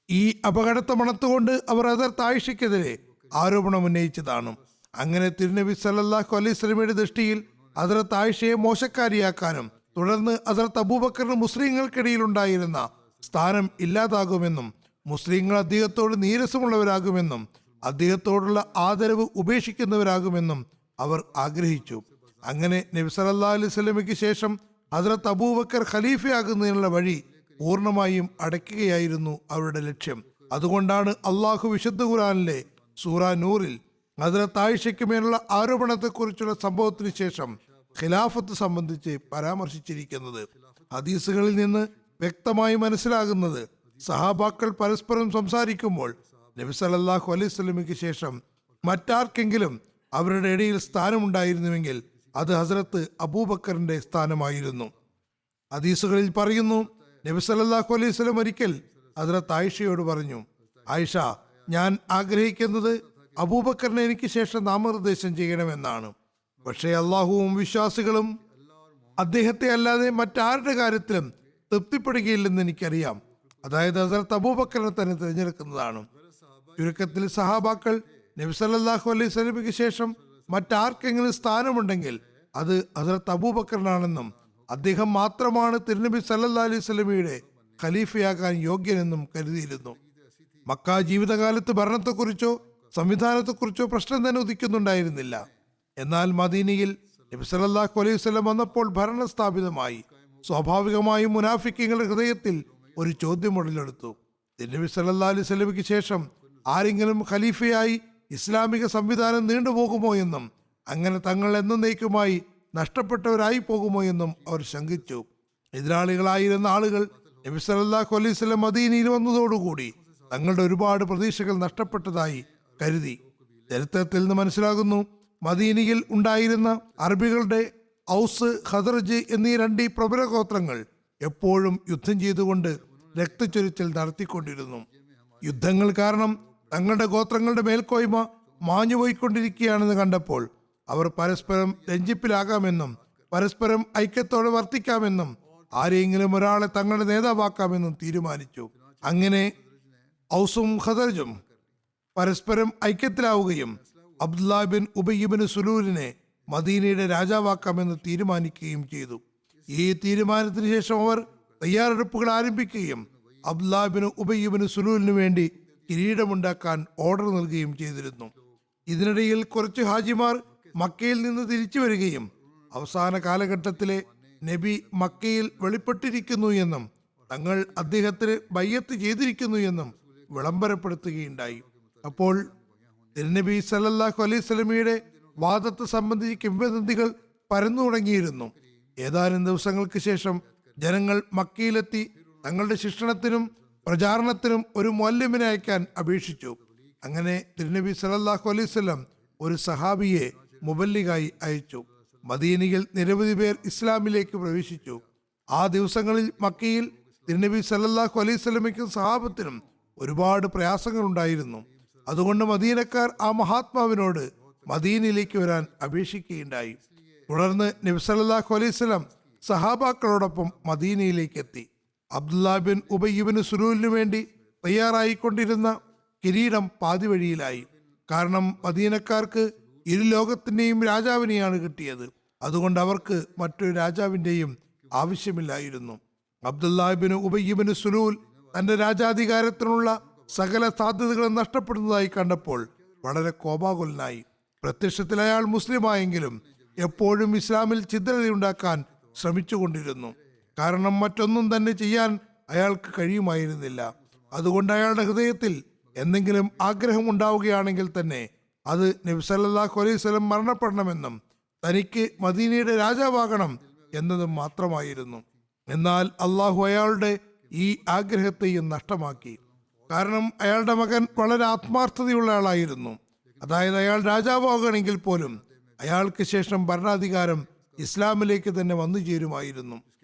ഈ അപകടത്തെ മണത്തുകൊണ്ട് അവർ ഹദ്റത്ത് ആയിഷയ്ക്കെതിരെ ആരോപണം ഉന്നയിച്ചതാണ്. അങ്ങനെ തിരുനബി സല്ലല്ലാഹു അലൈഹി വസല്ലമയുടെ ദൃഷ്ടിയിൽ ഹദ്റത്ത് ആയിഷയെ മോശക്കാരിയാക്കാനും തുടർന്ന് ഹദ്റത്ത് അബൂബക്കറിന് മുസ്ലിങ്ങൾക്കിടയിൽ ഉണ്ടായിരുന്ന സ്ഥാനം ഇല്ലാതാകുമെന്നും മുസ്ലിങ്ങൾ അദ്ദേഹത്തോട് നീരസമുള്ളവരാകുമെന്നും അദ്ദേഹത്തോടുള്ള ആദരവ് ഉപേക്ഷിക്കുന്നവരാകുമെന്നും അവർ ആഗ്രഹിച്ചു. അങ്ങനെ നബി സല്ലല്ലാഹു അലൈഹി വസല്ലമയ്ക്ക് ശേഷം ഹദ്റത്ത് അബൂബക്കർ ഖലീഫയാകുന്നതിനുള്ള വഴി പൂർണ്ണമായും അടയ്ക്കുകയായിരുന്നു അവരുടെ ലക്ഷ്യം. അതുകൊണ്ടാണ് അള്ളാഹു വിശുദ്ധ ഖുർആനിലെ സൂറ നൂറിൽ ഹദ്റത്ത് ആയിഷയ്ക്ക് മേലുള്ള ആരോപണത്തെക്കുറിച്ചുള്ള സംഭവത്തിന് ശേഷം ഖിലാഫത്ത് സംബന്ധിച്ച് പരാമർശിച്ചിരിക്കുന്നത്. ഹദീസുകളിൽ നിന്ന് വ്യക്തമായി മനസ്സിലാകുന്നത് സഹാബാക്കൾ പരസ്പരം സംസാരിക്കുമ്പോൾ നബി സല്ലല്ലാഹു അലൈഹി വസല്ലമയ്ക്ക് ശേഷം മറ്റാർക്കെങ്കിലും അവരുടെ ഇടയിൽ സ്ഥാനമുണ്ടായിരുന്നുവെങ്കിൽ അത് ഹസ്രത്ത് അബൂബക്കറിന്റെ സ്ഥാനമായിരുന്നു. ഹദീസുകളിൽ പറയുന്നു, നബി സല്ലല്ലാഹു അലൈഹി വസല്ലം ഒരിക്കൽ ഹസ്രത്ത് ആയിഷയോട് പറഞ്ഞു, ആയിഷ, ഞാൻ ആഗ്രഹിക്കുന്നത് അബൂബക്കറിനെ എനിക്ക് ശേഷം നാമനിർദ്ദേശം ചെയ്യണമെന്നാണ്. പക്ഷേ അള്ളാഹുവും വിശ്വാസികളും അദ്ദേഹത്തെ അല്ലാതെ മറ്റാരുടെ കാര്യത്തിലും തൃപ്തിപ്പെടുകയില്ലെന്ന് എനിക്കറിയാം. അതായത് ഹസരത്ത് അബൂബക്കറിനെ തന്നെ തിരഞ്ഞെടുക്കുന്നതാണ്. ചുരുക്കത്തിൽ സഹാബാക്കൾ നബി സല്ലല്ലാഹു അലൈഹി വസല്ലമയ്ക്ക് ശേഷം മറ്റാർക്കെങ്കിലും സ്ഥാനമുണ്ടെങ്കിൽ അത് ഹസരത്ത് അബൂബക്കറിനാണെന്നും അദ്ദേഹം മാത്രമാണ് തിരുനബി സല്ലല്ലാഹു അലൈഹി വസല്ലമയുടെ ഖലീഫയാകാൻ യോഗ്യനെന്നും കരുതിയിരുന്നു. മക്ക ജീവിതകാലത്ത് ഭരണത്തെക്കുറിച്ചോ സംവിധാനത്തെക്കുറിച്ചോ പ്രശ്നം തന്നെ ഉദിക്കുന്നുണ്ടായിരുന്നില്ല. എന്നാൽ മദീനയിൽ നബി സല്ലല്ലാഹു അലൈഹി വസല്ലം വന്നപ്പോൾ ഭരണം സ്ഥാപിതമായി. സ്വാഭാവികമായും മുനാഫിക്കീങ്ങളുടെ ഹൃദയത്തിൽ ഒരു ചോദ്യം ഉടലെടുത്തു. നബി സല്ലല്ലാഹു അലൈഹി വസല്ലമയ്ക്ക് ശേഷം ആരെങ്കിലും ഖലീഫയായി ഇസ്ലാമിക സംവിധാനം നീണ്ടുപോകുമോ എന്നും അങ്ങനെ തങ്ങൾ എന്നേക്കുമായി നഷ്ടപ്പെട്ടവരായി പോകുമോ എന്നും അവർ ശങ്കിച്ചു. എതിരാളികളായിരുന്ന ആളുകൾ നബി സല്ലല്ലാഹു അലൈഹി വസല്ലം മദീനയിൽ വന്നതോടുകൂടി തങ്ങളുടെ ഒരുപാട് പ്രതീക്ഷകൾ നഷ്ടപ്പെട്ടതായി കരുതി. ചരിത്രത്തിൽ നിന്ന് മനസ്സിലാകുന്നു, മദീനയിൽ ഉണ്ടായിരുന്ന അറബികളുടെ ഔസ്, ഖദർജ് എന്നീ രണ്ട് പ്രബല ഗോത്രങ്ങൾ എപ്പോഴും യുദ്ധം ചെയ്തുകൊണ്ട് രക്തച്ചൊരിച്ചിൽ നടത്തിക്കൊണ്ടിരുന്നു. യുദ്ധങ്ങൾ കാരണം തങ്ങളുടെ ഗോത്രങ്ങളുടെ മേൽക്കോയ്മ മാഞ്ഞുപോയിക്കൊണ്ടിരിക്കുകയാണെന്ന് കണ്ടപ്പോൾ അവർ പരസ്പരം രഞ്ജിപ്പിലാകാമെന്നും പരസ്പരം ഐക്യത്തോടെ വർത്തിക്കാമെന്നും ആരെങ്കിലും ഒരാളെ തങ്ങളുടെ നേതാവാക്കാമെന്നും തീരുമാനിച്ചു. അങ്ങനെ ഔസും ഖദർജും പരസ്പരം ഐക്യത്തിലാവുകയും അബ്ദുല്ലാഹ് ബിൻ ഉബയ്യ് ബിൻ സുലൂലിനെ മദീനയുടെ രാജാവാക്കാമെന്ന് തീരുമാനിക്കുകയും ചെയ്തു. ഈ തീരുമാനത്തിന് ശേഷം അവർ തയ്യാറെടുപ്പുകൾ ആരംഭിക്കുകയും അബ്ദുല്ലാഹ് ബിൻ ഉബയ്യ് ബിൻ സുലൂലിന് വേണ്ടി കിരീടമുണ്ടാക്കാൻ ഓർഡർ നൽകുകയും ചെയ്തിരുന്നു. ഇതിനിടയിൽ കുറച്ച് ഹാജിമാർ മക്കയിൽ നിന്ന് തിരിച്ചു വരികയും അവസാന കാലഘട്ടത്തിലെ നബി മക്കയിൽ വെളിപ്പെട്ടിരിക്കുന്നു എന്നും തങ്ങൾ അദ്ദേഹത്തിന് ബയ്യത്ത് ചെയ്തിരിക്കുന്നു എന്നും വിളംബരപ്പെടുത്തുകയുണ്ടായി. അപ്പോൾ തിരുനബി സല്ലല്ലാഹു അലൈഹി വസല്ലമയുടെ വാദത്തെ സംബന്ധിച്ച് കിംവദന്തികൾ പരന്നു തുടങ്ങിയിരുന്നു. ഏതാനും ദിവസങ്ങൾക്ക് ശേഷം ജനങ്ങൾ മക്കയിലെത്തി തങ്ങളുടെ ശിക്ഷണത്തിനും പ്രചാരണത്തിനും ഒരു മുഅല്ലിമിനെ അയക്കാൻ അപേക്ഷിച്ചു. അങ്ങനെ തിരുനബി സല്ലല്ലാഹു അലൈഹി വസല്ലം ഒരു സഹാബിയെ മുബല്ലിഗായി അയച്ചു. മദീനയിൽ നിരവധി പേർ ഇസ്ലാമിലേക്ക് പ്രവേശിച്ചു. ആ ദിവസങ്ങളിൽ മക്കയിൽ തിരുനബി സല്ലല്ലാഹു അലൈഹി വസല്ലമയ്ക്കും സഹാബത്തിനും ഒരുപാട് പ്രയാസങ്ങൾ ഉണ്ടായിരുന്നു. അതുകൊണ്ട് മദീനക്കാർ ആ മഹാത്മാവിനോട് മദീനയിലേക്ക് വരാൻ അപേക്ഷിക്കുകയുണ്ടായി. തുടർന്ന് നബി സല്ലല്ലാഹു അലൈഹി വസല്ലം സഹാബാക്കളോടൊപ്പം മദീനയിലേക്ക് എത്തി. അബ്ദുല്ലാഹ് ബിൻ ഉബയ്യ് ബിൻ സുലൂലിനു വേണ്ടി തയ്യാറായിക്കൊണ്ടിരുന്ന കിരീടം പാതി വഴിയിലായി. കാരണം മദീനക്കാർക്ക് ഇരു ലോകത്തിന്റെയും രാജാവിനെയാണ് കിട്ടിയത്. അതുകൊണ്ട് അവർക്ക് മറ്റൊരു രാജാവിന്റെയും ആവശ്യമില്ലായിരുന്നു. Abdullah bin Ubayy bin Salul തന്റെ രാജാധികാരത്തിനുള്ള സകല സാധ്യതകളും നഷ്ടപ്പെടുന്നതായി കണ്ടപ്പോൾ വളരെ കോപാകുലനായി. പ്രത്യക്ഷത്തിൽ അയാൾ മുസ്ലിമായെങ്കിലും എപ്പോഴും ഇസ്ലാമിൽ ഛിദ്രതയുണ്ടാക്കാൻ ശ്രമിച്ചുകൊണ്ടിരുന്നു. കാരണം മറ്റൊന്നും തന്നെ ചെയ്യാൻ അയാൾക്ക് കഴിയുമായിരുന്നില്ല. അതുകൊണ്ട് അയാളുടെ ഹൃദയത്തിൽ എന്തെങ്കിലും ആഗ്രഹം ഉണ്ടാവുകയാണെങ്കിൽ തന്നെ അത് നബി സല്ലല്ലാഹു അലൈഹി വസല്ലം മരണപ്പെടണമെന്നും തനിക്ക് മദീനയുടെ രാജാവാകണം എന്നതും മാത്രമായിരുന്നു. എന്നാൽ അള്ളാഹു അയാളുടെ ഈ ആഗ്രഹത്തെയും നഷ്ടമാക്കി. കാരണം അയാളുടെ മകൻ വളരെ ആത്മാർത്ഥതയുള്ള ആളായിരുന്നു. അതായത് അയാൾ രാജാവാകണമെങ്കിൽ പോലും അയാൾക്ക് ശേഷം ഭരണാധികാരം ഇസ്ലാമിലേക്ക് തന്നെ വന്നു ചേരുമായിരുന്നു.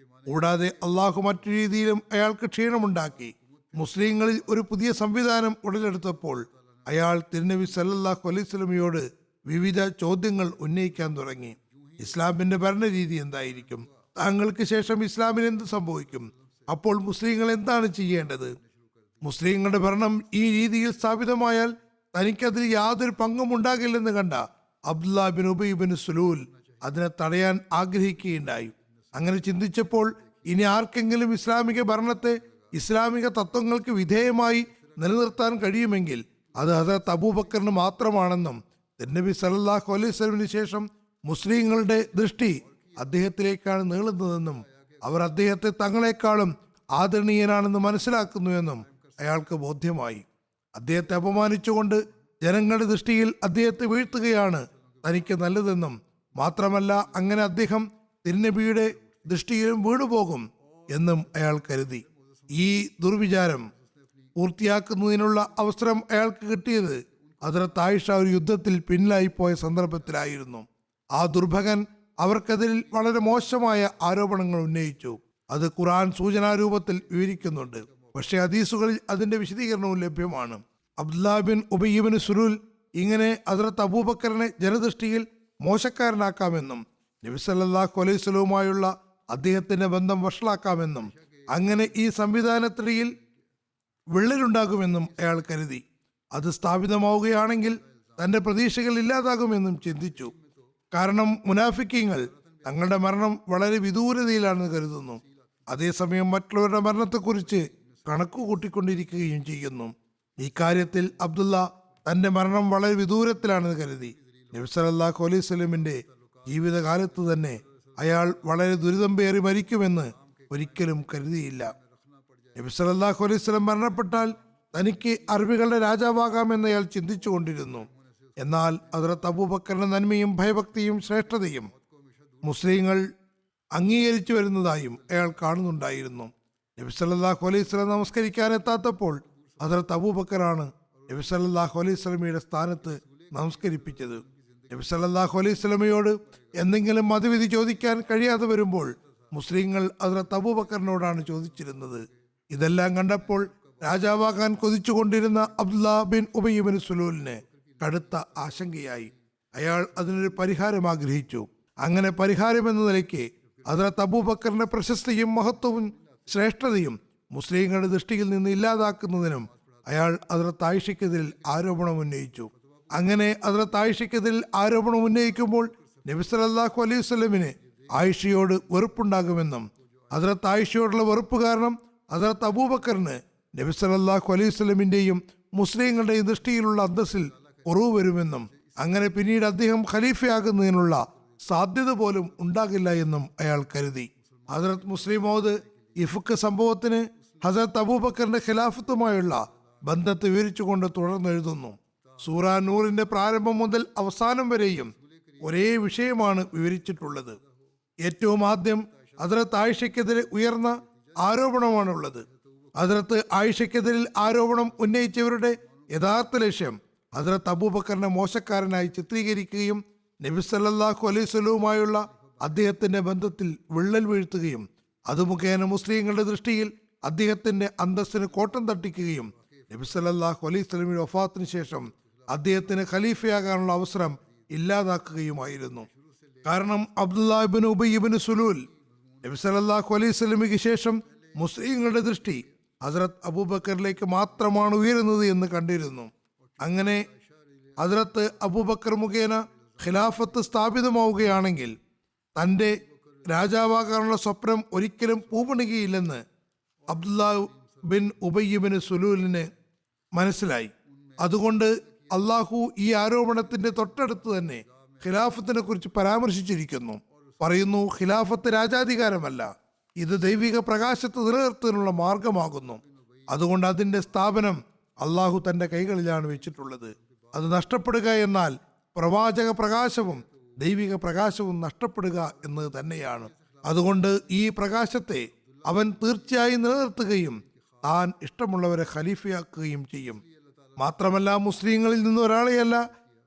കൂടാതെ അള്ളാഹു മറ്റു രീതിയിലും അയാൾക്ക് ക്ഷീണമുണ്ടാക്കി. മുസ്ലിങ്ങളിൽ ഒരു പുതിയ സംവിധാനം ഉടലെടുത്തപ്പോൾ അയാൾ തിരുനബി സല്ലല്ലാഹു അലൈഹി വസല്ലമയോട് വിവിധ ചോദ്യങ്ങൾ ഉന്നയിക്കാൻ തുടങ്ങി. ഇസ്ലാമിന്റെ ഭരണരീതി എന്തായിരിക്കും? താങ്കൾക്ക് ശേഷം ഇസ്ലാമിന് എന്ത് സംഭവിക്കും? അപ്പോൾ മുസ്ലിങ്ങൾ എന്താണ് ചെയ്യേണ്ടത്? മുസ്ലിങ്ങളുടെ ഭരണം ഈ രീതിയിൽ സ്ഥാപിതമായാൽ തനിക്കതിൽ യാതൊരു പങ്കും ഉണ്ടാകില്ലെന്ന് കണ്ട അബ്ദുല്ലാഹ് ബിൻ ഉബയ്യ് ബിൻ സുലൂൽ അതിനെ തടയാൻ ആഗ്രഹിക്കുകയുണ്ടായി. അങ്ങനെ ചിന്തിച്ചപ്പോൾ ഇനി ആർക്കെങ്കിലും ഇസ്ലാമിക ഭരണത്തെ ഇസ്ലാമിക തത്വങ്ങൾക്ക് വിധേയമായി നിലനിർത്താൻ കഴിയുമെങ്കിൽ അത് ഹദരത്ത് അബൂബക്കറിന് മാത്രമാണെന്നും നബി സല്ലല്ലാഹു അലൈഹി വസല്ലമിന് ശേഷം മുസ്ലിങ്ങളുടെ ദൃഷ്ടി അദ്ദേഹത്തിലേക്കാണ് നീളുന്നതെന്നും അവർ അദ്ദേഹത്തെ തങ്ങളെക്കാളും ആദരണീയനാണെന്ന് മനസ്സിലാക്കുന്നുവെന്നും അയാൾക്ക് ബോധ്യമായി. അദ്ദേഹത്തെ അപമാനിച്ചുകൊണ്ട് ജനങ്ങളുടെ ദൃഷ്ടിയിൽ അദ്ദേഹത്തെ വീഴ്ത്തുകയാണ് തനിക്ക് നല്ലതെന്നും മാത്രമല്ല അങ്ങനെ അദ്ദേഹം തിരുനബിയുടെ ദൃഷ്ടിയിലും വീണുപോകും എന്നും അയാൾ കരുതി. ഈ ദുർവിചാരം പൂർത്തിയാക്കുന്നതിനുള്ള അവസരം അയാൾക്ക് കിട്ടിയത് ഹദ്റത്ത് ആയിഷ ഒരു യുദ്ധത്തിൽ പിന്നിലായിപ്പോയ സന്ദർഭത്തിലായിരുന്നു. ആ ദുർഭകൻ അവർക്കെതിരിൽ വളരെ മോശമായ ആരോപണങ്ങൾ ഉന്നയിച്ചു. അത് ഖുർആൻ സൂചനാരൂപത്തിൽ വിവരിക്കുന്നുണ്ട്. പക്ഷേ ഹദീസുകളിൽ അതിന്റെ വിശദീകരണവും ലഭ്യമാണ്. അബ്ദുല്ലാഹ് ബിൻ ഉബയ്യ് ബിൻ സുലൂൽ ഇങ്ങനെ ഹദ്റത്ത് അബൂബക്കറിനെ ജനദൃഷ്ടിയിൽ മോശക്കാരനാക്കാമെന്നും നബി സല്ലല്ലാഹു അലൈഹി വസല്ലമയുമായുള്ള അദ്ദേഹത്തിന്റെ ബന്ധം വഷളാക്കാമെന്നും അങ്ങനെ ഈ സംവിധാനത്തിനിടയിൽ വിള്ളലുണ്ടാകുമെന്നും അയാൾ കരുതി. അത് സ്ഥാപിതമാവുകയാണെങ്കിൽ തന്റെ പ്രതീക്ഷകൾ ഇല്ലാതാകുമെന്നും ചിന്തിച്ചു. കാരണം മുനാഫിക്കീങ്ങൾ തങ്ങളുടെ മരണം വളരെ വിദൂരതയിലാണെന്ന് കരുതുന്നു. അതേസമയം മറ്റുള്ളവരുടെ മരണത്തെക്കുറിച്ച് കണക്കു കൂട്ടിക്കൊണ്ടിരിക്കുകയും ചെയ്യുന്നു. ഇക്കാര്യത്തിൽ അബ്ദുള്ള തന്റെ മരണം വളരെ വിദൂരത്തിലാണെന്ന് കരുതി. നബി സല്ലല്ലാഹു അലൈഹി വസല്ലമിന്റെ ജീവിതകാലത്ത് തന്നെ അയാൾ വളരെ ദുരിതം പേറി മരിക്കുമെന്ന് ഒരിക്കലും കരുതിയില്ല. നബി സല്ലല്ലാഹു അലൈഹി വസല്ലം മരണപ്പെട്ടാൽ തനിക്ക് അറബികളുടെ രാജാവാകാമെന്ന് അയാൾ ചിന്തിച്ചു കൊണ്ടിരുന്നു. എന്നാൽ ഹദ്റത്ത് അബൂബക്കറിന്റെ നന്മയും ഭയഭക്തിയും ശ്രേഷ്ഠതയും മുസ്ലിങ്ങൾ അംഗീകരിച്ചു വരുന്നതായും അയാൾ കാണുന്നുണ്ടായിരുന്നു. നബി സല്ലല്ലാഹു അലൈഹി വസല്ലം നമസ്കരിക്കാൻ എത്താത്തപ്പോൾ ഹദ്റത്ത് അബൂബക്കറാണ് നബി സല്ലല്ലാഹു അലൈഹി വസല്ലമയുടെ സ്ഥാനത്ത് നമസ്കരിപ്പിച്ചത്. നബി സല്ലല്ലാഹു അലൈഹി വസല്ലമയോട് എന്തെങ്കിലും മതവിധി ചോദിക്കാൻ കഴിയാതെ വരുമ്പോൾ മുസ്ലിങ്ങൾ ഹദ്റത്ത് അബൂബക്കറിനോടാണ് ചോദിച്ചിരുന്നത്. ഇതെല്ലാം കണ്ടപ്പോൾ രാജാവാകാൻ കൊതിച്ചുകൊണ്ടിരുന്ന അബ്ദുല്ലാ ബിൻ ഉബയ്യ് ബിൻ സുലൂലിന് കടുത്ത ആശങ്കയായി. അയാൾ അതിനൊരു പരിഹാരം ആഗ്രഹിച്ചു. അങ്ങനെ പരിഹാരം എന്ന നിലയ്ക്ക് ഹദ്റത്ത് അബൂബക്കറിന്റെ പ്രശസ്തിയും മഹത്വവും ശ്രേഷ്ഠതയും മുസ്ലിങ്ങളുടെ ദൃഷ്ടിയിൽ നിന്ന് ഇല്ലാതാക്കുന്നതിനും അയാൾ ഹദ്റത്ത് ആയിഷയ്ക്കെതിരിൽ ആരോപണം ഉന്നയിച്ചു. അങ്ങനെ ഹദ്റത്ത് ആയിഷയ്ക്കെതിരിൽ ആരോപണം ഉന്നയിക്കുമ്പോൾ നബി സല്ലല്ലാഹു അലൈഹി വസല്ലമിന് ആയിഷയോട് വെറുപ്പുണ്ടാകുമെന്നും ഹദ്റത്ത് ആയിഷയോടുള്ള വെറുപ്പ് കാരണം ഹദ്റത്ത് അബൂബക്കറിന് നബി സല്ലല്ലാഹു അലൈഹി വസല്ലമിന്റെയും മുസ്ലിങ്ങളുടെയും ദൃഷ്ടിയിലുള്ള അന്തസ്സിൽ കുറവ് വരുമെന്നും അങ്ങനെ പിന്നീട് അദ്ദേഹം ഖലീഫയാകുന്നതിനുള്ള സാധ്യത പോലും ഉണ്ടാകില്ല എന്നും അയാൾ കരുതി. ഹദ്റത്ത് മുസ്ലിം മൗദ് ഇഫ്ക് സംഭവത്തിന് ഹദ്റത്ത് അബൂബക്കറിന്റെ ഖിലാഫത്തുമായുള്ള ബന്ധത്തെ വിവരിച്ചുകൊണ്ട് തുടർന്നെഴുതുന്നു. സൂറ നൂറിന്റെ പ്രാരംഭം മുതൽ അവസാനം വരെയും ഒരേ വിഷയമാണ് വിവരിച്ചിട്ടുള്ളത്. ഏറ്റവും ആദ്യം ഹദ്റത്ത് ആയിഷയ്ക്കെതിരെ ഉയർന്ന ആരോപണമാണുള്ളത്. ഹദ്റത്ത് ആയിഷയ്ക്കെതിരിൽ ആരോപണം ഉന്നയിച്ചവരുടെ യഥാർത്ഥ ലക്ഷ്യം ഹദ്റത്ത് അബൂബക്കറിനെ മോശക്കാരനായി ചിത്രീകരിക്കുകയും നബി സല്ലല്ലാഹു അലൈഹി വസല്ലമയുമായുള്ള അദ്ദേഹത്തിന്റെ ബന്ധത്തിൽ വിള്ളൽ വീഴ്ത്തുകയും അത് മുഖേന മുസ്ലിങ്ങളുടെ ദൃഷ്ടിയിൽ അദ്ദേഹത്തിന്റെ അന്തസ്സിന് കോട്ടം തട്ടിക്കുകയും നബി സല്ലല്ലാഹു അലൈഹി വസല്ലമയുടെ വഫാത്തിന് ശേഷം അദ്ദേഹത്തിന് ഖലീഫയാകാനുള്ള അവസരം ഇല്ലാതാക്കുകയുമായിരുന്നു. കാരണം അബ്ദുല്ലാ ഇബ്നു ഉബയ്യ് ഇബ്നു സുലൂൽ നബി സല്ലല്ലാഹു അലൈഹി വസല്ലമയ്ക്ക് ശേഷം മുസ്ലിങ്ങളുടെ ദൃഷ്ടി ഹദ്റത്ത് അബൂബക്കറിലേക്ക് മാത്രമാണ് ഉയരുന്നത് എന്ന് കണ്ടിരുന്നു. അങ്ങനെ ഹദ്റത്ത് അബൂബക്കർ മുഖേന ഖിലാഫത്ത് സ്ഥാപിതമാവുകയാണെങ്കിൽ തൻ്റെ രാജാവാകാനുള്ള സ്വപ്നം ഒരിക്കലും പൂവണികയില്ലെന്ന് അബ്ദുല്ലാ ബിൻ ഉബയ്യ് ബിൻ സുലൂലിന് മനസ്സിലായി. അതുകൊണ്ട് അള്ളാഹു ഈ ആരോപണത്തിന്റെ തൊട്ടടുത്ത് തന്നെ ഖിലാഫത്തിനെ കുറിച്ച് പരാമർശിച്ചിരിക്കുന്നു. പറയുന്നു, ഖിലാഫത്ത് രാജാധികാരമല്ല, ഇത് ദൈവിക പ്രകാശത്തെ നിലനിർത്തുന്നതിനുള്ള മാർഗമാകുന്നു. അതുകൊണ്ട് അതിന്റെ സ്ഥാപനം അള്ളാഹു തന്റെ കൈകളിലാണ് വെച്ചിട്ടുള്ളത്. അത് നഷ്ടപ്പെടുക എന്നാൽ പ്രവാചക പ്രകാശവും ദൈവിക പ്രകാശവും നഷ്ടപ്പെടുക എന്നത് തന്നെയാണ്. അതുകൊണ്ട് ഈ പ്രകാശത്തെ അവൻ തീർച്ചയായും നിലനിർത്തുകയും താൻ ഇഷ്ടമുള്ളവരെ ഖലീഫയാക്കുകയും ചെയ്യും. മാത്രമല്ല, മുസ്ലിങ്ങളിൽ നിന്ന് ഒരാളെയല്ല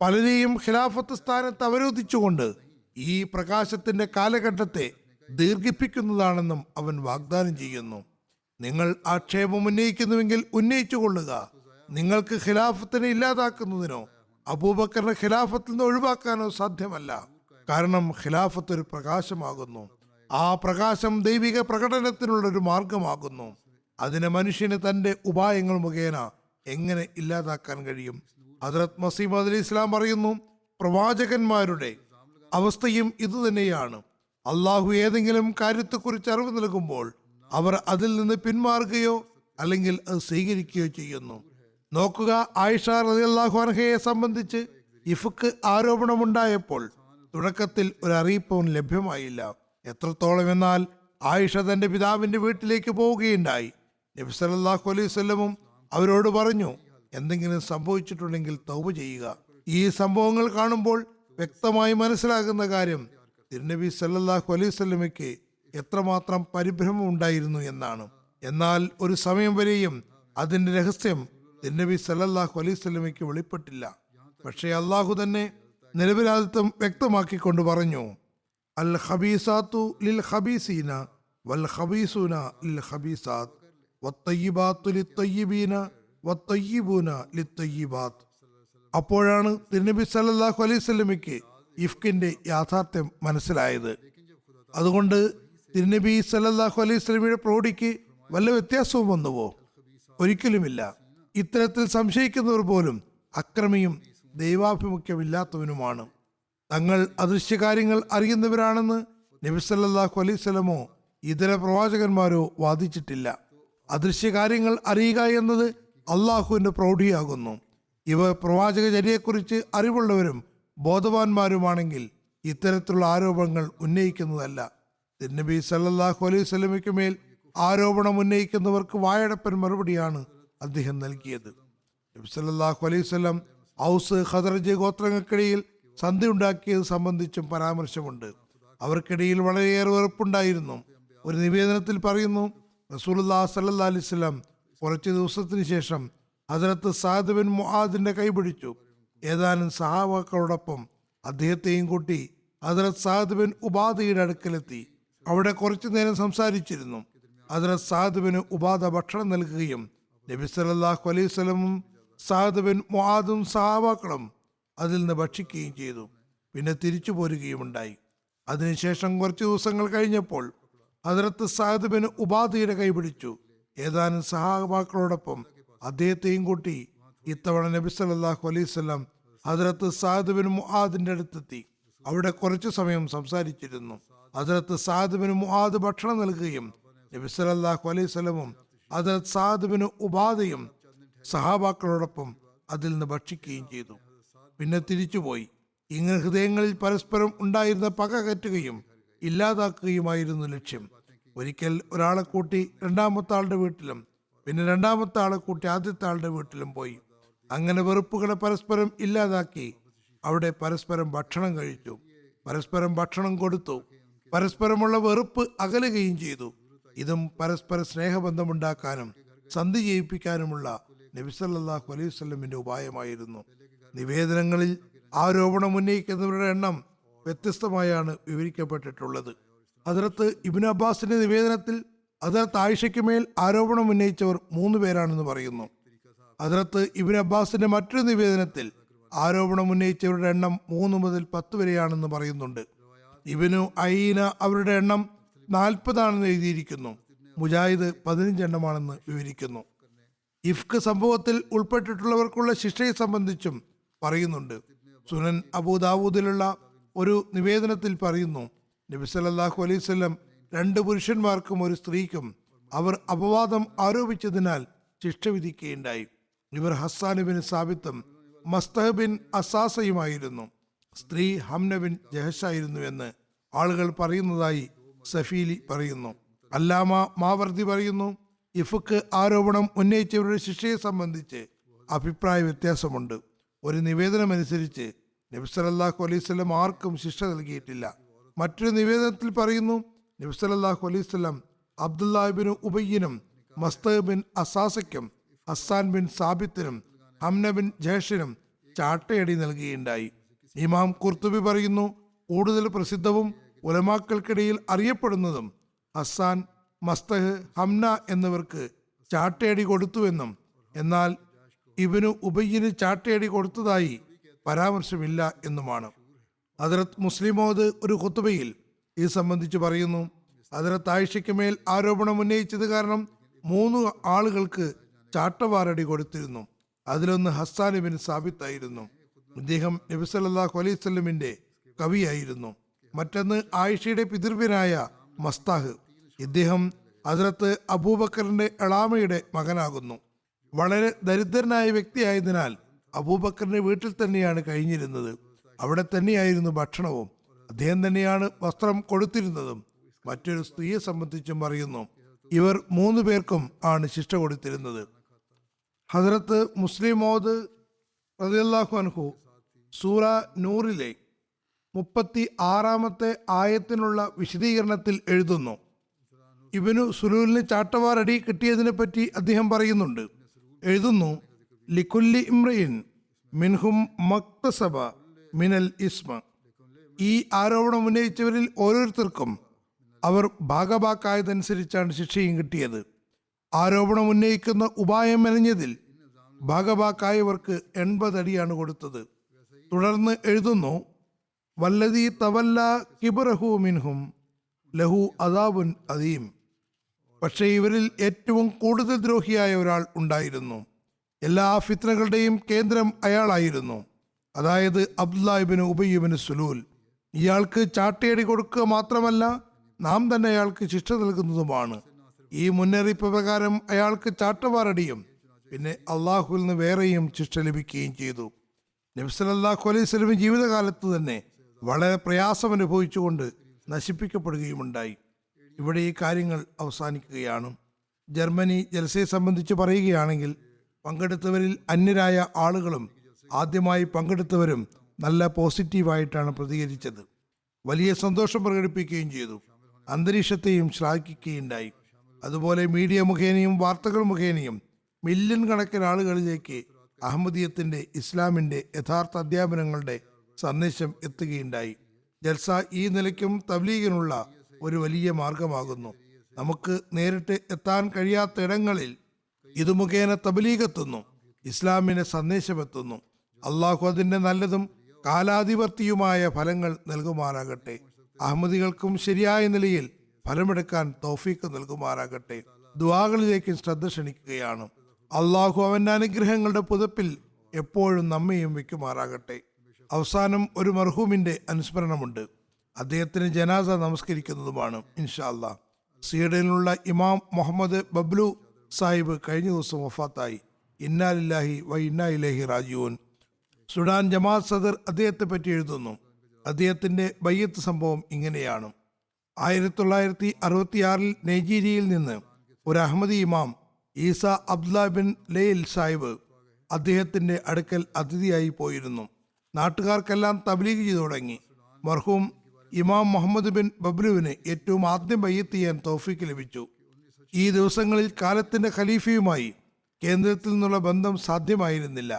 പലരെയും ഖിലാഫത്ത് സ്ഥാനത്ത് അവരോധിച്ചുകൊണ്ട് ഈ പ്രകാശത്തിന്റെ കാലഘട്ടത്തെ ദീർഘിപ്പിക്കുന്നതാണെന്നും അവൻ വാഗ്ദാനം ചെയ്യുന്നു. നിങ്ങൾ ആക്ഷേപം ഉന്നയിക്കുന്നുവെങ്കിൽ ഉന്നയിച്ചു കൊള്ളുക. നിങ്ങൾക്ക് ഖിലാഫത്തിനെ ഇല്ലാതാക്കുന്നതിനോ അബൂബക്കറിനെ ഖിലാഫത്തിൽ നിന്ന് ഒഴിവാക്കാനോ സാധ്യമല്ല. കാരണം ഖിലാഫത്ത് ഒരു പ്രകാശമാകുന്നു. ആ പ്രകാശം ദൈവിക പ്രകടനത്തിനുള്ള ഒരു മാർഗമാകുന്നു. അതിനെ മനുഷ്യന് തന്റെ ഉപായങ്ങൾ മുഖേന എങ്ങനെ ഇല്ലാതാക്കാൻ കഴിയും? ഹദ്റത്ത് മസീഹ് മൗഊദ് അലൈഹി ഇസ്ലാം പറയുന്നു, പ്രവാചകന്മാരുടെ അവസ്ഥയും ഇതുതന്നെയാണ്. അള്ളാഹു ഏതെങ്കിലും കാര്യത്തെക്കുറിച്ച് അറിവ് നൽകുമ്പോൾ അവർ അതിൽ നിന്ന് പിന്മാറുകയോ അല്ലെങ്കിൽ അത് സ്വീകരിക്കുകയോ ചെയ്യുന്നു. നോക്കുക, ആയിഷ റളിയല്ലാഹു അൻഹയെ സംബന്ധിച്ച് ഇഫ്ക് ആരോപണമുണ്ടായപ്പോൾ തുടക്കത്തിൽ ഒരു അറിയിപ്പും ലഭ്യമായില്ല. എത്രത്തോളം എന്നാൽ ആയിഷ തന്റെ പിതാവിന്റെ വീട്ടിലേക്ക് പോവുകയുണ്ടായി. നബി സല്ലല്ലാഹു അലൈഹി വസല്ലമും അവരോട് പറഞ്ഞു, എന്തെങ്കിലും സംഭവിച്ചിട്ടുണ്ടെങ്കിൽ തൗബ ചെയ്യുക. ഈ സംഭവങ്ങൾ കാണുമ്പോൾ വ്യക്തമായി മനസ്സിലാകുന്ന കാര്യം തിരുനബി സല്ലല്ലാഹു അലൈഹി വസല്ലമയ്ക്ക് എത്രമാത്രം പരിഭ്രമം ഉണ്ടായിരുന്നു എന്നാണ്. എന്നാൽ ഒരു സമയം വരെയും അതിന്റെ രഹസ്യം തിരുനബി സല്ലല്ലാഹു അലൈഹി വസല്ലമയ്ക്ക് വെളിപ്പെട്ടില്ല. പക്ഷേ അള്ളാഹു തന്നെ നിരപരാധിത്വം വ്യക്തമാക്കിക്കൊണ്ട് പറഞ്ഞു, അൽ ഖബീസാത്തു ലിൽ ഖബീസീന വൽ ഖബീസൂന ലിൽ ഖബീസാത്ത് വത്തയ്യിബാത്തു ലിത്തയ്യിബീന വത്തയ്യിബൂന ലിത്തയ്യിബാത്ത്. അപ്പോഴാണ് തിരുനബി സല്ലല്ലാഹു അലൈഹി വസല്ലമയ്ക്ക് ഇഫ്കിന്റെ യാഥാർത്ഥ്യം മനസ്സിലായത്. അതുകൊണ്ട് തിരുനബി സല്ലല്ലാഹു അലൈഹി വസല്ലമയുടെ പ്രൗഢിക്ക് വല്ല വ്യത്യാസവും വന്നുവോ? ഒരിക്കലുമില്ല. ഇത്തരത്തിൽ സംശയിക്കുന്നവർ പോലും അക്രമിയും ദൈവാഭിമുഖ്യമില്ലാത്തവനുമാണ്. തങ്ങൾ അദൃശ്യകാര്യങ്ങൾ അറിയുന്നവരാണെന്ന് നബി സല്ലല്ലാഹു അലൈഹി വസല്ലമോ ഇതര പ്രവാചകന്മാരോ വാദിച്ചിട്ടില്ല. അദൃശ്യകാര്യങ്ങൾ അറിയുക എന്നത് അള്ളാഹുവിന്റെ പ്രൗഢിയാകുന്നു. ഇവ പ്രവാചകചര്യയെക്കുറിച്ച് അറിവുള്ളവരും ബോധവാന്മാരുമാണെങ്കിൽ ഇത്തരത്തിലുള്ള ആരോപണങ്ങൾ ഉന്നയിക്കുന്നതല്ല. തിരുനബി സല്ലല്ലാഹു അലൈഹി വസല്ലമയ്ക്ക് മേൽ ആരോപണം ഉന്നയിക്കുന്നവർക്ക് വായടപ്പൻ മറുപടിയാണ് അദ്ദേഹം നൽകിയത്. നബി സല്ലല്ലാഹു അലൈഹി വസല്ലം ഔസ് ഖദറജ് ഗോത്രങ്ങൾക്കിടയിൽ സന്ധി ഉണ്ടാക്കിയത് സംബന്ധിച്ചും പരാമർശമുണ്ട്. അവർക്കിടയിൽ വളരെയേറെ വെറുപ്പുണ്ടായിരുന്നു. ഒരു നിവേദനത്തിൽ പറയുന്നു, റസൂലുള്ളാഹി സ്വല്ലല്ലാഹു അലൈഹി വസല്ലം കുറച്ച് ദിവസത്തിന് ശേഷം ഹദ്റത്ത് സഅദ് ബിൻ മുആദിന്റെ കൈപിടിച്ചു. ഏതാനും സഹാബാക്കളോടൊപ്പം അദ്ദേഹത്തെയും കൂട്ടി ഹദ്റത്ത് സഅദ് ബിൻ ഉബാദയുടെ അടുക്കലെത്തി. അവിടെ കുറച്ചു നേരം സംസാരിച്ചിരുന്നു. ഹദ്റത്ത് സഅദ് ബിൻ ഉബാദ ഭക്ഷണം നൽകുകയും നബി സല്ലല്ലാഹു അലൈഹി വസല്ലമും സഅദ് ബിൻ മുആദും സഹാബാക്കളും അതിൽ നിന്ന് ഭക്ഷിക്കുകയും ചെയ്തു. പിന്നെ തിരിച്ചു പോരുകയുമുണ്ടായി. അതിനുശേഷം കുറച്ച് ദിവസങ്ങൾ കഴിഞ്ഞപ്പോൾ ഹദ്റത്ത് സഅദ് ബിൻ ഉബാദയുടെ കൈപിടിച്ചു. ഏതാനും സഹാബാക്കളോടൊപ്പം അദ്ദേഹത്തെയും കൂട്ടി ഇത്തവണ നബി സല്ലല്ലാഹു അലൈഹി വസല്ലം ഹദ്റത്ത് സഅദ് ബിൻ മുആദിന്റെ അടുത്തെത്തി. അവിടെ കുറച്ചു സമയം സംസാരിച്ചിരുന്നു. ഹദ്റത്ത് സഅദ് ബിൻ മുആദ് ഭക്ഷണം നൽകുകയും നബി സല്ലല്ലാഹു അലൈഹി വസല്ലമും ഹദ്റത്ത് സഅദ് ബിൻ ഉബാദയും സഹാബാക്കളോടൊപ്പം അതിൽ നിന്ന് ഭക്ഷിക്കുകയും ചെയ്തു. പിന്നെ തിരിച്ചുപോയി. ഇങ്ങനെ ഹൃദയങ്ങളിൽ പരസ്പരം ഉണ്ടായിരുന്ന പക കറ്റുകയും ഇല്ലാതാക്കുകയുമായിരുന്നു ലക്ഷ്യം. ഒരിക്കൽ ഒരാളെ കൂട്ടി രണ്ടാമത്തെ ആളുടെ വീട്ടിലും പിന്നെ രണ്ടാമത്തെ ആളെ കൂട്ടി ആദ്യത്തെ ആളുടെ വീട്ടിലും പോയി. അങ്ങനെ വെറുപ്പുകളെ പരസ്പരം ഇല്ലാതാക്കി അവിടെ പരസ്പരം ഭക്ഷണം കഴിച്ചു, പരസ്പരം ഭക്ഷണം കൊടുത്തു, പരസ്പരമുള്ള വെറുപ്പ് അകലുകയും ചെയ്തു. ഇതും പരസ്പര സ്നേഹബന്ധമുണ്ടാക്കാനും സന്ധി ചെയ്യിപ്പിക്കാനുമുള്ള നബി സല്ലല്ലാഹു അലൈഹി വസല്ലമിന്റെ ഉപായമായിരുന്നു. നിവേദനങ്ങളിൽ ആരോപണം ഉന്നയിക്കുന്നവരുടെ എണ്ണം വ്യത്യസ്തമായാണ് വിവരിക്കപ്പെട്ടിട്ടുള്ളത്. ഹദ്റത്ത് ഇബ്നു അബ്ബാസിന്റെ നിവേദനത്തിൽ ഹദ്റത്ത് ആയിഷയ്ക്ക് മേൽ ആരോപണം ഉന്നയിച്ചവർ 3 പേരാണെന്ന് പറയുന്നു. ഹദ്റത്ത് ഇബ്നു അബ്ബാസിന്റെ മറ്റൊരു നിവേദനത്തിൽ ആരോപണം ഉന്നയിച്ചവരുടെ എണ്ണം 3 മുതൽ 10 വരെയാണെന്ന് പറയുന്നുണ്ട്. ഇബ്നു ഐന അവരുടെ എണ്ണം 40 ആണെന്ന് എഴുതിയിരിക്കുന്നു. മുജാഹിദ് 15 എണ്ണമാണെന്ന് വിവരിക്കുന്നു. ഇഫ്ക് സംഭവത്തിൽ ഉൾപ്പെട്ടിട്ടുള്ളവർക്കുള്ള ശിക്ഷയെ സംബന്ധിച്ചും പറയുന്നുണ്ട്. സുനൻ അബൂദാവൂദിലുള്ള ഒരു നിവേദനത്തിൽ പറയുന്നു, നബി സല്ലല്ലാഹു അലൈഹി വസല്ലം 2 പുരുഷന്മാർക്കും ഒരു സ്ത്രീക്കും അവർ അപവാദം ആരോപിച്ചതിനാൽ ശിക്ഷ വിധിക്കുകയുണ്ടായി. ഇവർ ഹസ്സാൻ ബിൻ സാബിത്തും മസ്തഹ് ബിൻ അസാസയുമായിരുന്നു. സ്ത്രീ ഹംന ബിൻ ജഹഷായിരുന്നു എന്ന് ആളുകൾ പറയുന്നതായി സഫീലി പറയുന്നു. അല്ലാമ മാവർദി പറയുന്നു, ഇഫ്ക് ആരോപണം ഉന്നയിച്ചവരുടെ ശിക്ഷയെ സംബന്ധിച്ച് അഭിപ്രായ വ്യത്യാസമുണ്ട്. ഒരു നിവേദനമനുസരിച്ച് നബി സല്ലല്ലാഹു അലൈഹി വസല്ലം ആർക്കും ശിക്ഷ നൽകിയിട്ടില്ല. മറ്റൊരു നിവേദനത്തിൽ പറയുന്നു, നബി സല്ലല്ലാഹു അലൈഹി വസല്ലം അബ്ദുല്ലാഹി ബിൻ ഉബയ്യിനും മസ്തഹ് ബിൻ അസാസയ്ക്കും ഹസ്സാൻ ബിൻ സാബിത്തിനും ഹംന ബിൻ ജഹഷിനും ചാട്ടയടി നൽകുകയുണ്ടായി. ഇമാം ഖുർത്തുബി പറയുന്നു, കൂടുതൽ പ്രസിദ്ധവും ഉലമാക്കൾക്കിടയിൽ അറിയപ്പെടുന്നതും ഹസ്സാൻ, മസ്തഹ്, ഹംന എന്നിവർക്ക് ചാട്ടയടി കൊടുത്തുവെന്നും എന്നാൽ ഇബ്നു ഉബയ്യിന് ചാട്ടയടി കൊടുത്തതായി പരാമർശമില്ല എന്നുമാണ്. ഹദ്റത്ത് മുസ്ലിമോദ് ഒരു ഖുത്ബയിൽ ഇത് സംബന്ധിച്ച് പറയുന്നു, ഹദ്റത്ത് ആയിഷയ്ക്ക് മേൽ ആരോപണം ഉന്നയിച്ചത് കാരണം 3 ആളുകൾക്ക് ചാട്ടവാറടി കൊടുത്തിരുന്നു. അതിലൊന്ന് ഹസ്സാൻ ബിൻ സാബിത്തായിരുന്നു. ഇദ്ദേഹം നബി സല്ലല്ലാഹു അലൈഹി വസല്ലമിന്റെ കവിയായിരുന്നു. മറ്റൊന്ന് ആയിഷയുടെ പിതൃവ്യനായ മസ്താഹ്. ഇദ്ദേഹം ഹദ്റത്ത് അബൂബക്കറിന്റെ എളാമയുടെ മകനാകുന്നു. വളരെ ദരിദ്രനായ വ്യക്തിയായതിനാൽ അബൂബക്കറിന്റെ വീട്ടിൽ തന്നെയാണ് കഴിഞ്ഞിരുന്നത്. അവിടെ തന്നെയായിരുന്നു ഭക്ഷണവും. അദ്ദേഹം തന്നെയാണ് വസ്ത്രം കൊടുത്തിരുന്നതും. മറ്റൊരു സ്ത്രീയെ സംബന്ധിച്ചും പറയുന്നു, ഇവർ 3 പേർക്കും ആണ് ശിക്ഷ കൊടുത്തിരുന്നത്. ഹദ്റത്ത് മുസ്ലിം മൗദ് റളിയല്ലാഹു അൻഹു സൂറ നൂറിലെ 36-ാമത്തെ ആയത്തിനുള്ള വിശദീകരണത്തിൽ എഴുതുന്നു, ഇബ്നു സുലൂലിന് ചാട്ടവാറടി കിട്ടിയതിനെ പറ്റി അദ്ദേഹം പറയുന്നുണ്ട്. എഴുതുന്നു, ലിക്കുല്ലി ഇമ്രയിൻ മിൻഹും മക്തസബ മിനൽ ഇസ്മ. ഈ ആരോപണം ഉന്നയിച്ചവരിൽ ഓരോരുത്തർക്കും അവർ ഭാഗഭാക്കായതനുസരിച്ചാണ് ശിക്ഷയും കിട്ടിയത്. ആരോപണം ഉന്നയിക്കുന്ന ഉപായം മെനഞ്ഞതിൽ ഭാഗഭാക്കായവർക്ക് 80 അടിയാണ് കൊടുത്തത്. തുടർന്ന് എഴുതുന്നു, വല്ലദീ തവല്ല കിബ്റഹു മിൻഹും ലഹു അദാബുൻ അദീം. പക്ഷേ ഇവരിൽ ഏറ്റവും കൂടുതൽ ദ്രോഹിയായ ഒരാൾ ഉണ്ടായിരുന്നു. എല്ലാ ഫിത്നകളുടെയും കേന്ദ്രം അയാളായിരുന്നു. അതായത് അബ്ദുല്ലാ ഇബ്നു ഉബയ്യ് ഇബ്നു സുലൂൽ. ഇയാൾക്ക് ചാട്ടയടി കൊടുക്കുക മാത്രമല്ല, നാം തന്നെ അയാൾക്ക് ശിക്ഷ നൽകുന്നതുമാണ്. ഈ മുന്നറിയിപ്പ് പ്രകാരം അയാൾക്ക് ചാട്ടവാറടിയും പിന്നെ അള്ളാഹുവിൽ നിന്ന് വേറെയും ശിക്ഷ ലഭിക്കുകയും ചെയ്തു. നബി സല്ലല്ലാഹു അലൈഹി വസല്ലം ജീവിതകാലത്ത് തന്നെ വളരെ പ്രയാസം അനുഭവിച്ചുകൊണ്ട് നശിപ്പിക്കപ്പെടുകയുമുണ്ടായി. ഇവിടെ ഈ കാര്യങ്ങൾ അവസാനിക്കുകയാണ്. ജർമ്മനി ജൽസയെ സംബന്ധിച്ച് പറയുകയാണെങ്കിൽ പങ്കെടുത്തവരിൽ അന്യരായ ആളുകളും ആദ്യമായി പങ്കെടുത്തവരും നല്ല പോസിറ്റീവായിട്ടാണ് പ്രതികരിച്ചത്. വലിയ സന്തോഷം പ്രകടിപ്പിക്കുകയും ചെയ്തു. അന്തരീക്ഷത്തെയും ശ്ലാഘിക്കുകയുണ്ടായി. അതുപോലെ മീഡിയ മുഖേനയും വാർത്തകൾ മുഖേനയും മില്യൺ കണക്കിന് ആളുകളിലേക്ക് അഹമ്മദിയത്തിന്റെ ഇസ്ലാമിന്റെ യഥാർത്ഥ അധ്യാപനങ്ങളുടെ സന്ദേശം എത്തുകയുണ്ടായി. ജൽസ ഈ നിലയ്ക്കും തബ്ലീഗിനുള്ള ഒരു വലിയ മാർഗമാകുന്നു. നമുക്ക് നേരിട്ട് എത്താൻ കഴിയാത്ത ഇടങ്ങളിൽ ഇത് മുഖേന തബ്ലീഗ് എത്തുന്നു, ഇസ്ലാമിന്റെ സന്ദേശം എത്തുന്നു. അള്ളാഹു അതിന്റെ നല്ലതും കാലാധിപത്യവുമായ ഫലങ്ങൾ നൽകുമാറാകട്ടെ. അഹമ്മദികൾക്കും ശരിയായ നിലയിൽ ഫലമെടുക്കാൻ തൗഫീക്ക് നൽകുമാറാകട്ടെ. ദുആകളിലേക്ക് ശ്രദ്ധ ക്ഷണിക്കുകയാണ്. അള്ളാഹു അവന്റെ അനുഗ്രഹങ്ങളുടെ പുതപ്പിൽ എപ്പോഴും നമ്മയും വെക്കുമാറാകട്ടെ. അവസാനം ഒരു മർഹൂമിന്റെ അനുസ്മരണമുണ്ട്. അദ്ദേഹത്തിന് ജനാസ നമസ്കരിക്കുന്നതുമാണ് ഇൻഷാ അല്ലാഹ്. സ്വീഡനിലുള്ള ഇമാം മുഹമ്മദ് ബബ്ലു സാഹിബ് കഴിഞ്ഞ ദിവസം വഫാത്തായി. ഇന്നാ ലില്ലാഹി വ ഇന്നാ ഇലൈഹി റാജിഊൻ. സുഡാൻ ജമാഅത്ത് സദർ അദ്ദേഹത്തെ പറ്റി എഴുതുന്നു. അദ്ദേഹത്തിന്റെ ബയ്യത്ത് സംഭവം ഇങ്ങനെയാണ്. 1966 നൈജീരിയയിൽ നിന്ന് ഒരു അഹമ്മദി ഇമാം ഈസ അബ്ദുല്ല ബിൻ ലെയിൽ സാഹിബ് അദ്ദേഹത്തിന്റെ അടുക്കൽ അതിഥിയായി പോയിരുന്നു. നാട്ടുകാർക്കെല്ലാം തബ്ലീഗ് ചെയ്തു തുടങ്ങി. മർഹൂം ഇമാം മുഹമ്മദ് ബിൻ ബബ്ലുവിന് ഏറ്റവും ആദ്യം ബയ്യത്ത് ചെയ്യാൻ തൗഫീക്ക് ലഭിച്ചു. ഈ ദിവസങ്ങളിൽ കാലത്തിന്റെ ഖലീഫയുമായി കേന്ദ്രത്തിൽ നിന്നുള്ള ബന്ധം സാധ്യമായിരുന്നില്ല.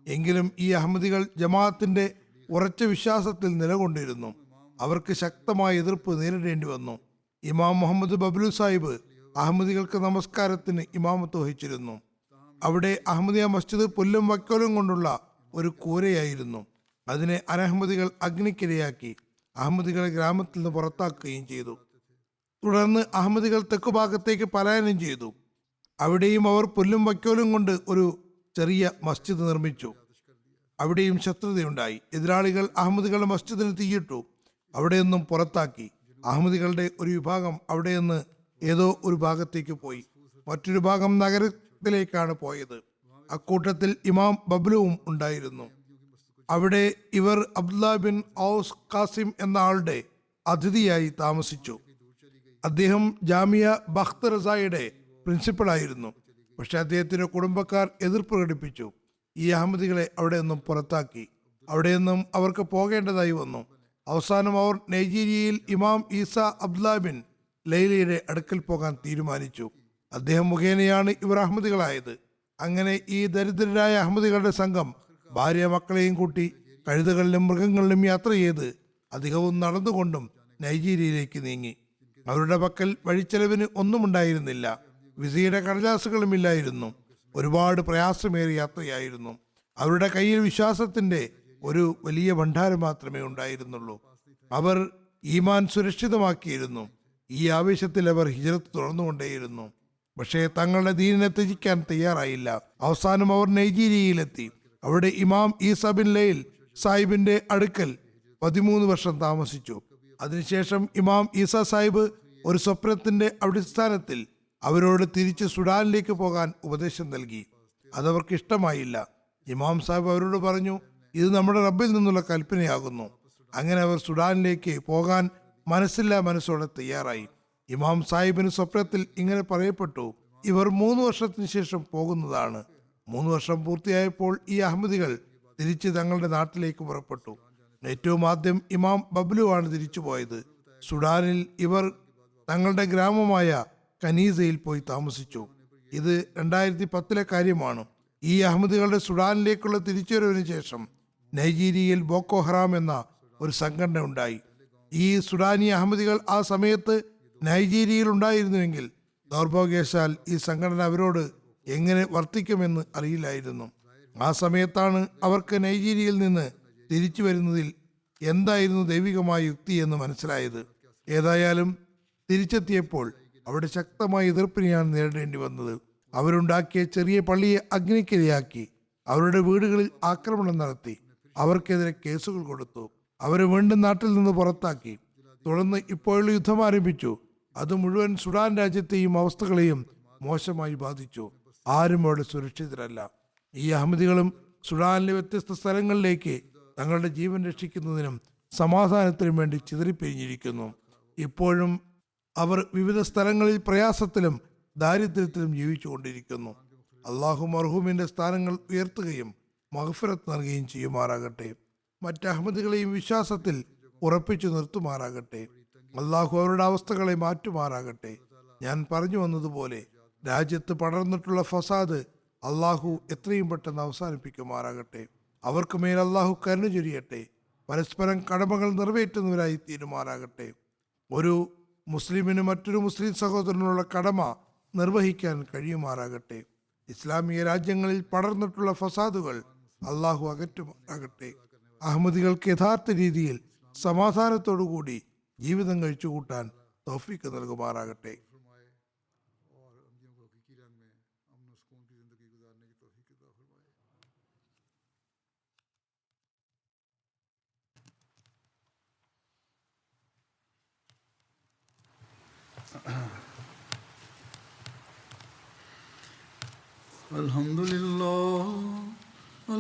എങ്കിലും ഈ അഹമ്മദികൾ ജമാഅത്തിന്റെ ഉറച്ച വിശ്വാസത്തിൽ നിലകൊണ്ടിരുന്നു. അവർക്ക് ശക്തമായ എതിർപ്പ് നേരിടേണ്ടി വന്നു. ഇമാം മുഹമ്മദ് ബബ്ലു സാഹിബ് അഹമ്മദികൾക്ക് നമസ്കാരത്തിന് ഇമാമത്ത് വഹിച്ചിരുന്നു. അവിടെ അഹമ്മദിയ മസ്ജിദ് പുല്ലും വക്കോലും കൊണ്ടുള്ള ഒരു കൂരയായിരുന്നു. അതിനെ അനഹമ്മദികൾ അഗ്നിക്കിരയാക്കി അഹമ്മദികളെ ഗ്രാമത്തിൽ നിന്ന് പുറത്താക്കുകയും ചെയ്തു. തുടർന്ന് അഹമ്മദികൾ തെക്കുഭാഗത്തേക്ക് പലായനം ചെയ്തു. അവിടെയും അവർ പുല്ലും വക്കോലും കൊണ്ട് ഒരു ചെറിയ മസ്ജിദ് നിർമ്മിച്ചു. അവിടെയും ശത്രുതയുണ്ടായി. എതിരാളികൾ അഹമ്മദികളുടെ മസ്ജിദിന് തീയിട്ടു. അവിടെയൊന്നും പുറത്താക്കി. അഹമ്മദികളുടെ ഒരു വിഭാഗം അവിടെ നിന്ന് ഏതോ ഒരു ഭാഗത്തേക്ക് പോയി. മറ്റൊരു ഭാഗം നഗരത്തിലേക്കാണ് പോയത്. അക്കൂട്ടത്തിൽ ഇമാം ബബ്ലുവും ഉണ്ടായിരുന്നു. അവിടെ ഇവർ അബ്ദുല്ല ബിൻ ഔസ് ഖാസിം എന്ന ആളുടെ അതിഥിയായി താമസിച്ചു. അദ്ദേഹം ജാമിയ ബഖ്ത് റസായുടെ പ്രിൻസിപ്പളായിരുന്നു. പക്ഷെ അദ്ദേഹത്തിന്റെ കുടുംബക്കാർ എതിർപ്പ് പ്രകടിപ്പിച്ചു. ഈ അഹമ്മദികളെ അവിടെ നിന്നും പുറത്താക്കി. അവിടെ നിന്നും അവർക്ക് പോകേണ്ടതായി വന്നു. അവസാനം അവർ നൈജീരിയയിൽ ഇമാം ഈസ അബ്ദുല്ല ബിൻ ലൈലയുടെ അടുക്കൽ പോകാൻ തീരുമാനിച്ചു. അദ്ദേഹം മുഖേനയാണ് ഇവർ അഹമ്മദികളായത്. അങ്ങനെ ഈ ദരിദ്രരായ അഹമ്മദികളുടെ സംഘം ഭാര്യ മക്കളെയും കൂട്ടി കഴുതകളിലും മൃഗങ്ങളിലും യാത്ര ചെയ്ത് അധികവും നടന്നുകൊണ്ടും നൈജീരിയയിലേക്ക് നീങ്ങി. അവരുടെ പക്കൽ വഴിച്ചെലവിന് ഒന്നുമുണ്ടായിരുന്നില്ല. വിസയുടെ കടലാസുകളും ഇല്ലായിരുന്നു. ഒരുപാട് പ്രയാസമേറിയ യാത്രയായിരുന്നു. അവരുടെ കയ്യിൽ വിശ്വാസത്തിന്റെ ഒരു വലിയ ഭണ്ഡാരം മാത്രമേ ഉണ്ടായിരുന്നുള്ളൂ. അവർ ഈമാൻ സുരക്ഷിതമാക്കിയിരുന്നു. ഈ ആവേശത്തിൽ അവർ ഹിജ്റത്ത് തുടർന്നുകൊണ്ടേയിരുന്നു. പക്ഷേ തങ്ങളുടെ ദീനിനെ ത്യജിക്കാൻ തയ്യാറായില്ല. അവസാനം അവർ നൈജീരിയയിലെത്തി. അവിടെ ഇമാം ഈസ ബിൻ ലൈൽ സാഹിബിന്റെ അടുക്കൽ 13 വർഷം താമസിച്ചു. അതിനുശേഷം ഇമാം ഈസ സാഹിബ് ഒരു സ്വപ്നത്തിന്റെ അടിസ്ഥാനത്തിൽ അവരോട് തിരിച്ച് സുഡാനിലേക്ക് പോകാൻ ഉപദേശം നൽകി. അതവർക്ക് ഇഷ്ടമായില്ല. ഇമാം സാഹിബ് അവരോട് പറഞ്ഞു, ഇത് നമ്മുടെ റബ്ബിൽ നിന്നുള്ള കൽപ്പനയാകുന്നു. അങ്ങനെ അവർ സുഡാനിലേക്ക് പോകാൻ മനസ്സില്ലാ മനസ്സോടെ തയ്യാറായി. ഇമാം സാഹിബിന് സ്വപ്നത്തിൽ ഇങ്ങനെ പറയപ്പെട്ടു, ഇവർ 3 വർഷത്തിന് ശേഷം പോകുന്നതാണ്. 3 വർഷം പൂർത്തിയായപ്പോൾ ഈ അഹമ്മദികൾ തിരിച്ച് തങ്ങളുടെ നാട്ടിലേക്ക് പുറപ്പെട്ടു. ഏറ്റവും ആദ്യം ഇമാം ബബ്ലു ആണ് തിരിച്ചു പോയത്. സുഡാനിൽ ഇവർ തങ്ങളുടെ ഗ്രാമമായ കനീസയിൽ പോയി താമസിച്ചു. ഇത് 2010 കാര്യമാണ്. ഈ അഹമ്മദികളുടെ സുഡാനിലേക്കുള്ള തിരിച്ചുവരവിന് ശേഷം നൈജീരിയയിൽ ബോക്കോ ഹറാം എന്ന ഒരു സംഘടന ഉണ്ടായി. ഈ സുഡാനി അഹമ്മദികൾ ആ സമയത്ത് നൈജീരിയയിൽ ഉണ്ടായിരുന്നുവെങ്കിൽ ദൗർഭാഗ്യവശാൽ ഈ സംഘടന അവരോട് എങ്ങനെ വർത്തിക്കുമെന്ന് അറിയില്ലായിരുന്നു. ആ സമയത്താണ് അവർക്ക് നൈജീരിയയിൽ നിന്ന് തിരിച്ചു വരുന്നതിൽ എന്തായിരുന്നു ദൈവികമായ യുക്തി എന്ന് മനസ്സിലായത്. ഏതായാലും തിരിച്ചെത്തിയപ്പോൾ അവിടെ ശക്തമായ എതിർപ്പിനെയാണ് നേരിടേണ്ടി വന്നത്. അവരുണ്ടാക്കിയ ചെറിയ പള്ളിയെ അഗ്നിക്കിരയാക്കി, അവരുടെ വീടുകളിൽ ആക്രമണം നടത്തി, അവർക്കെതിരെ കേസുകൾ കൊടുത്തു, അവരെ വീണ്ടും നാട്ടിൽ നിന്ന് പുറത്താക്കി. തുടർന്ന് ഇപ്പോഴുള്ള യുദ്ധം ആരംഭിച്ചു. അത് മുഴുവൻ സുഡാൻ രാജ്യത്തെയും അവസ്ഥകളെയും മോശമായി ബാധിച്ചു. ആരും അവിടെ സുരക്ഷിതരല്ല. ഈ അഹമ്മദികളും സുഡാനിലെ വ്യത്യസ്ത സ്ഥലങ്ങളിലേക്ക് തങ്ങളുടെ ജീവൻ രക്ഷിക്കുന്നതിനും സമാധാനത്തിനും വേണ്ടി ചിതറിപ്പിരിഞ്ഞിരിക്കുന്നു. ഇപ്പോഴും അവർ വിവിധ സ്ഥലങ്ങളിൽ പ്രയാസത്തിലും ദാരിദ്ര്യത്തിലും ജീവിച്ചുകൊണ്ടിരിക്കുന്നു. അള്ളാഹു മർഹൂമിന്റെ സ്ഥാനങ്ങൾ ഉയർത്തുകയും മഗ്ഫിറത്ത് നൽകുകയും ചെയ്യുമാറാകട്ടെ. മറ്റ് അഹമ്മദികളെയും വിശ്വാസത്തിൽ ഉറപ്പിച്ചു നിർത്തുമാറാകട്ടെ. അള്ളാഹു അവരുടെ അവസ്ഥകളെ മാറ്റുമാറാകട്ടെ. ഞാൻ പറഞ്ഞു വന്നതുപോലെ രാജ്യത്ത് പടർന്നിട്ടുള്ള ഫസാദ് അള്ളാഹു എത്രയും പെട്ടെന്ന് അവസാനിപ്പിക്കുമാറാകട്ടെ. അവർക്ക് മേൽ അള്ളാഹു കരുണ ചൊരിയട്ടെ. പരസ്പരം കടമകൾ നിറവേറ്റുന്നവരായി തീരുമാറാകട്ടെ. ഒരു മുസ്ലിമിന് മറ്റൊരു മുസ്ലിം സഹോദരനുള്ള കടമ നിർവഹിക്കാൻ കഴിയുമാറാകട്ടെ. ഇസ്ലാമിക രാജ്യങ്ങളിൽ പടർന്നിട്ടുള്ള ഫസാദുകൾ അള്ളാഹു അകറ്റുമാറാകട്ടെ. അഹമ്മദികൾക്ക് യഥാർത്ഥ രീതിയിൽ സമാധാനത്തോടുകൂടി ജീവിതം കഴിച്ചുകൂട്ടാൻ തൗഫീക്ക് നൽകുമാറാകട്ടെ.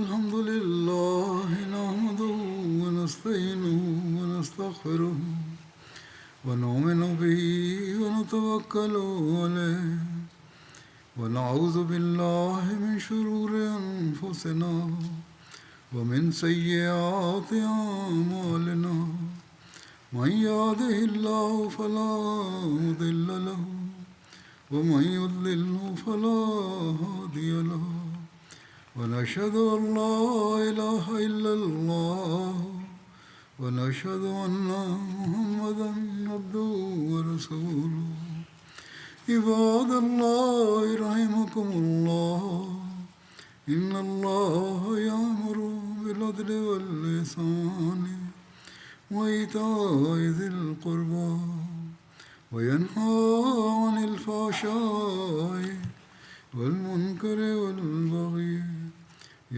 الحمد لله نحمده ونستعينه ونستغفره ونؤمن به ونتوكل عليه ونعوذ بالله من شرور أنفسنا ومن سيئات أعمالنا من يهده الله فلا مضل له ومن يضلله فلا هادي له ونشهد أن لا إله إلا الله ونشهد أن محمدا عبده ورسوله عباد الله رحمكم الله إن الله يأمر بالعدل والإحسان وإيتاء ذي القربى وينهى عن الفحشاء والمنكر والبغي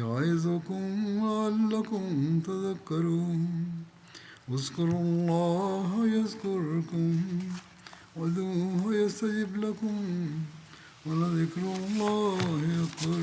يعظكم لعلكم تذكرون اذكروا الله يذكركم وادعوه يستجب لكم ولذكر الله أكبر.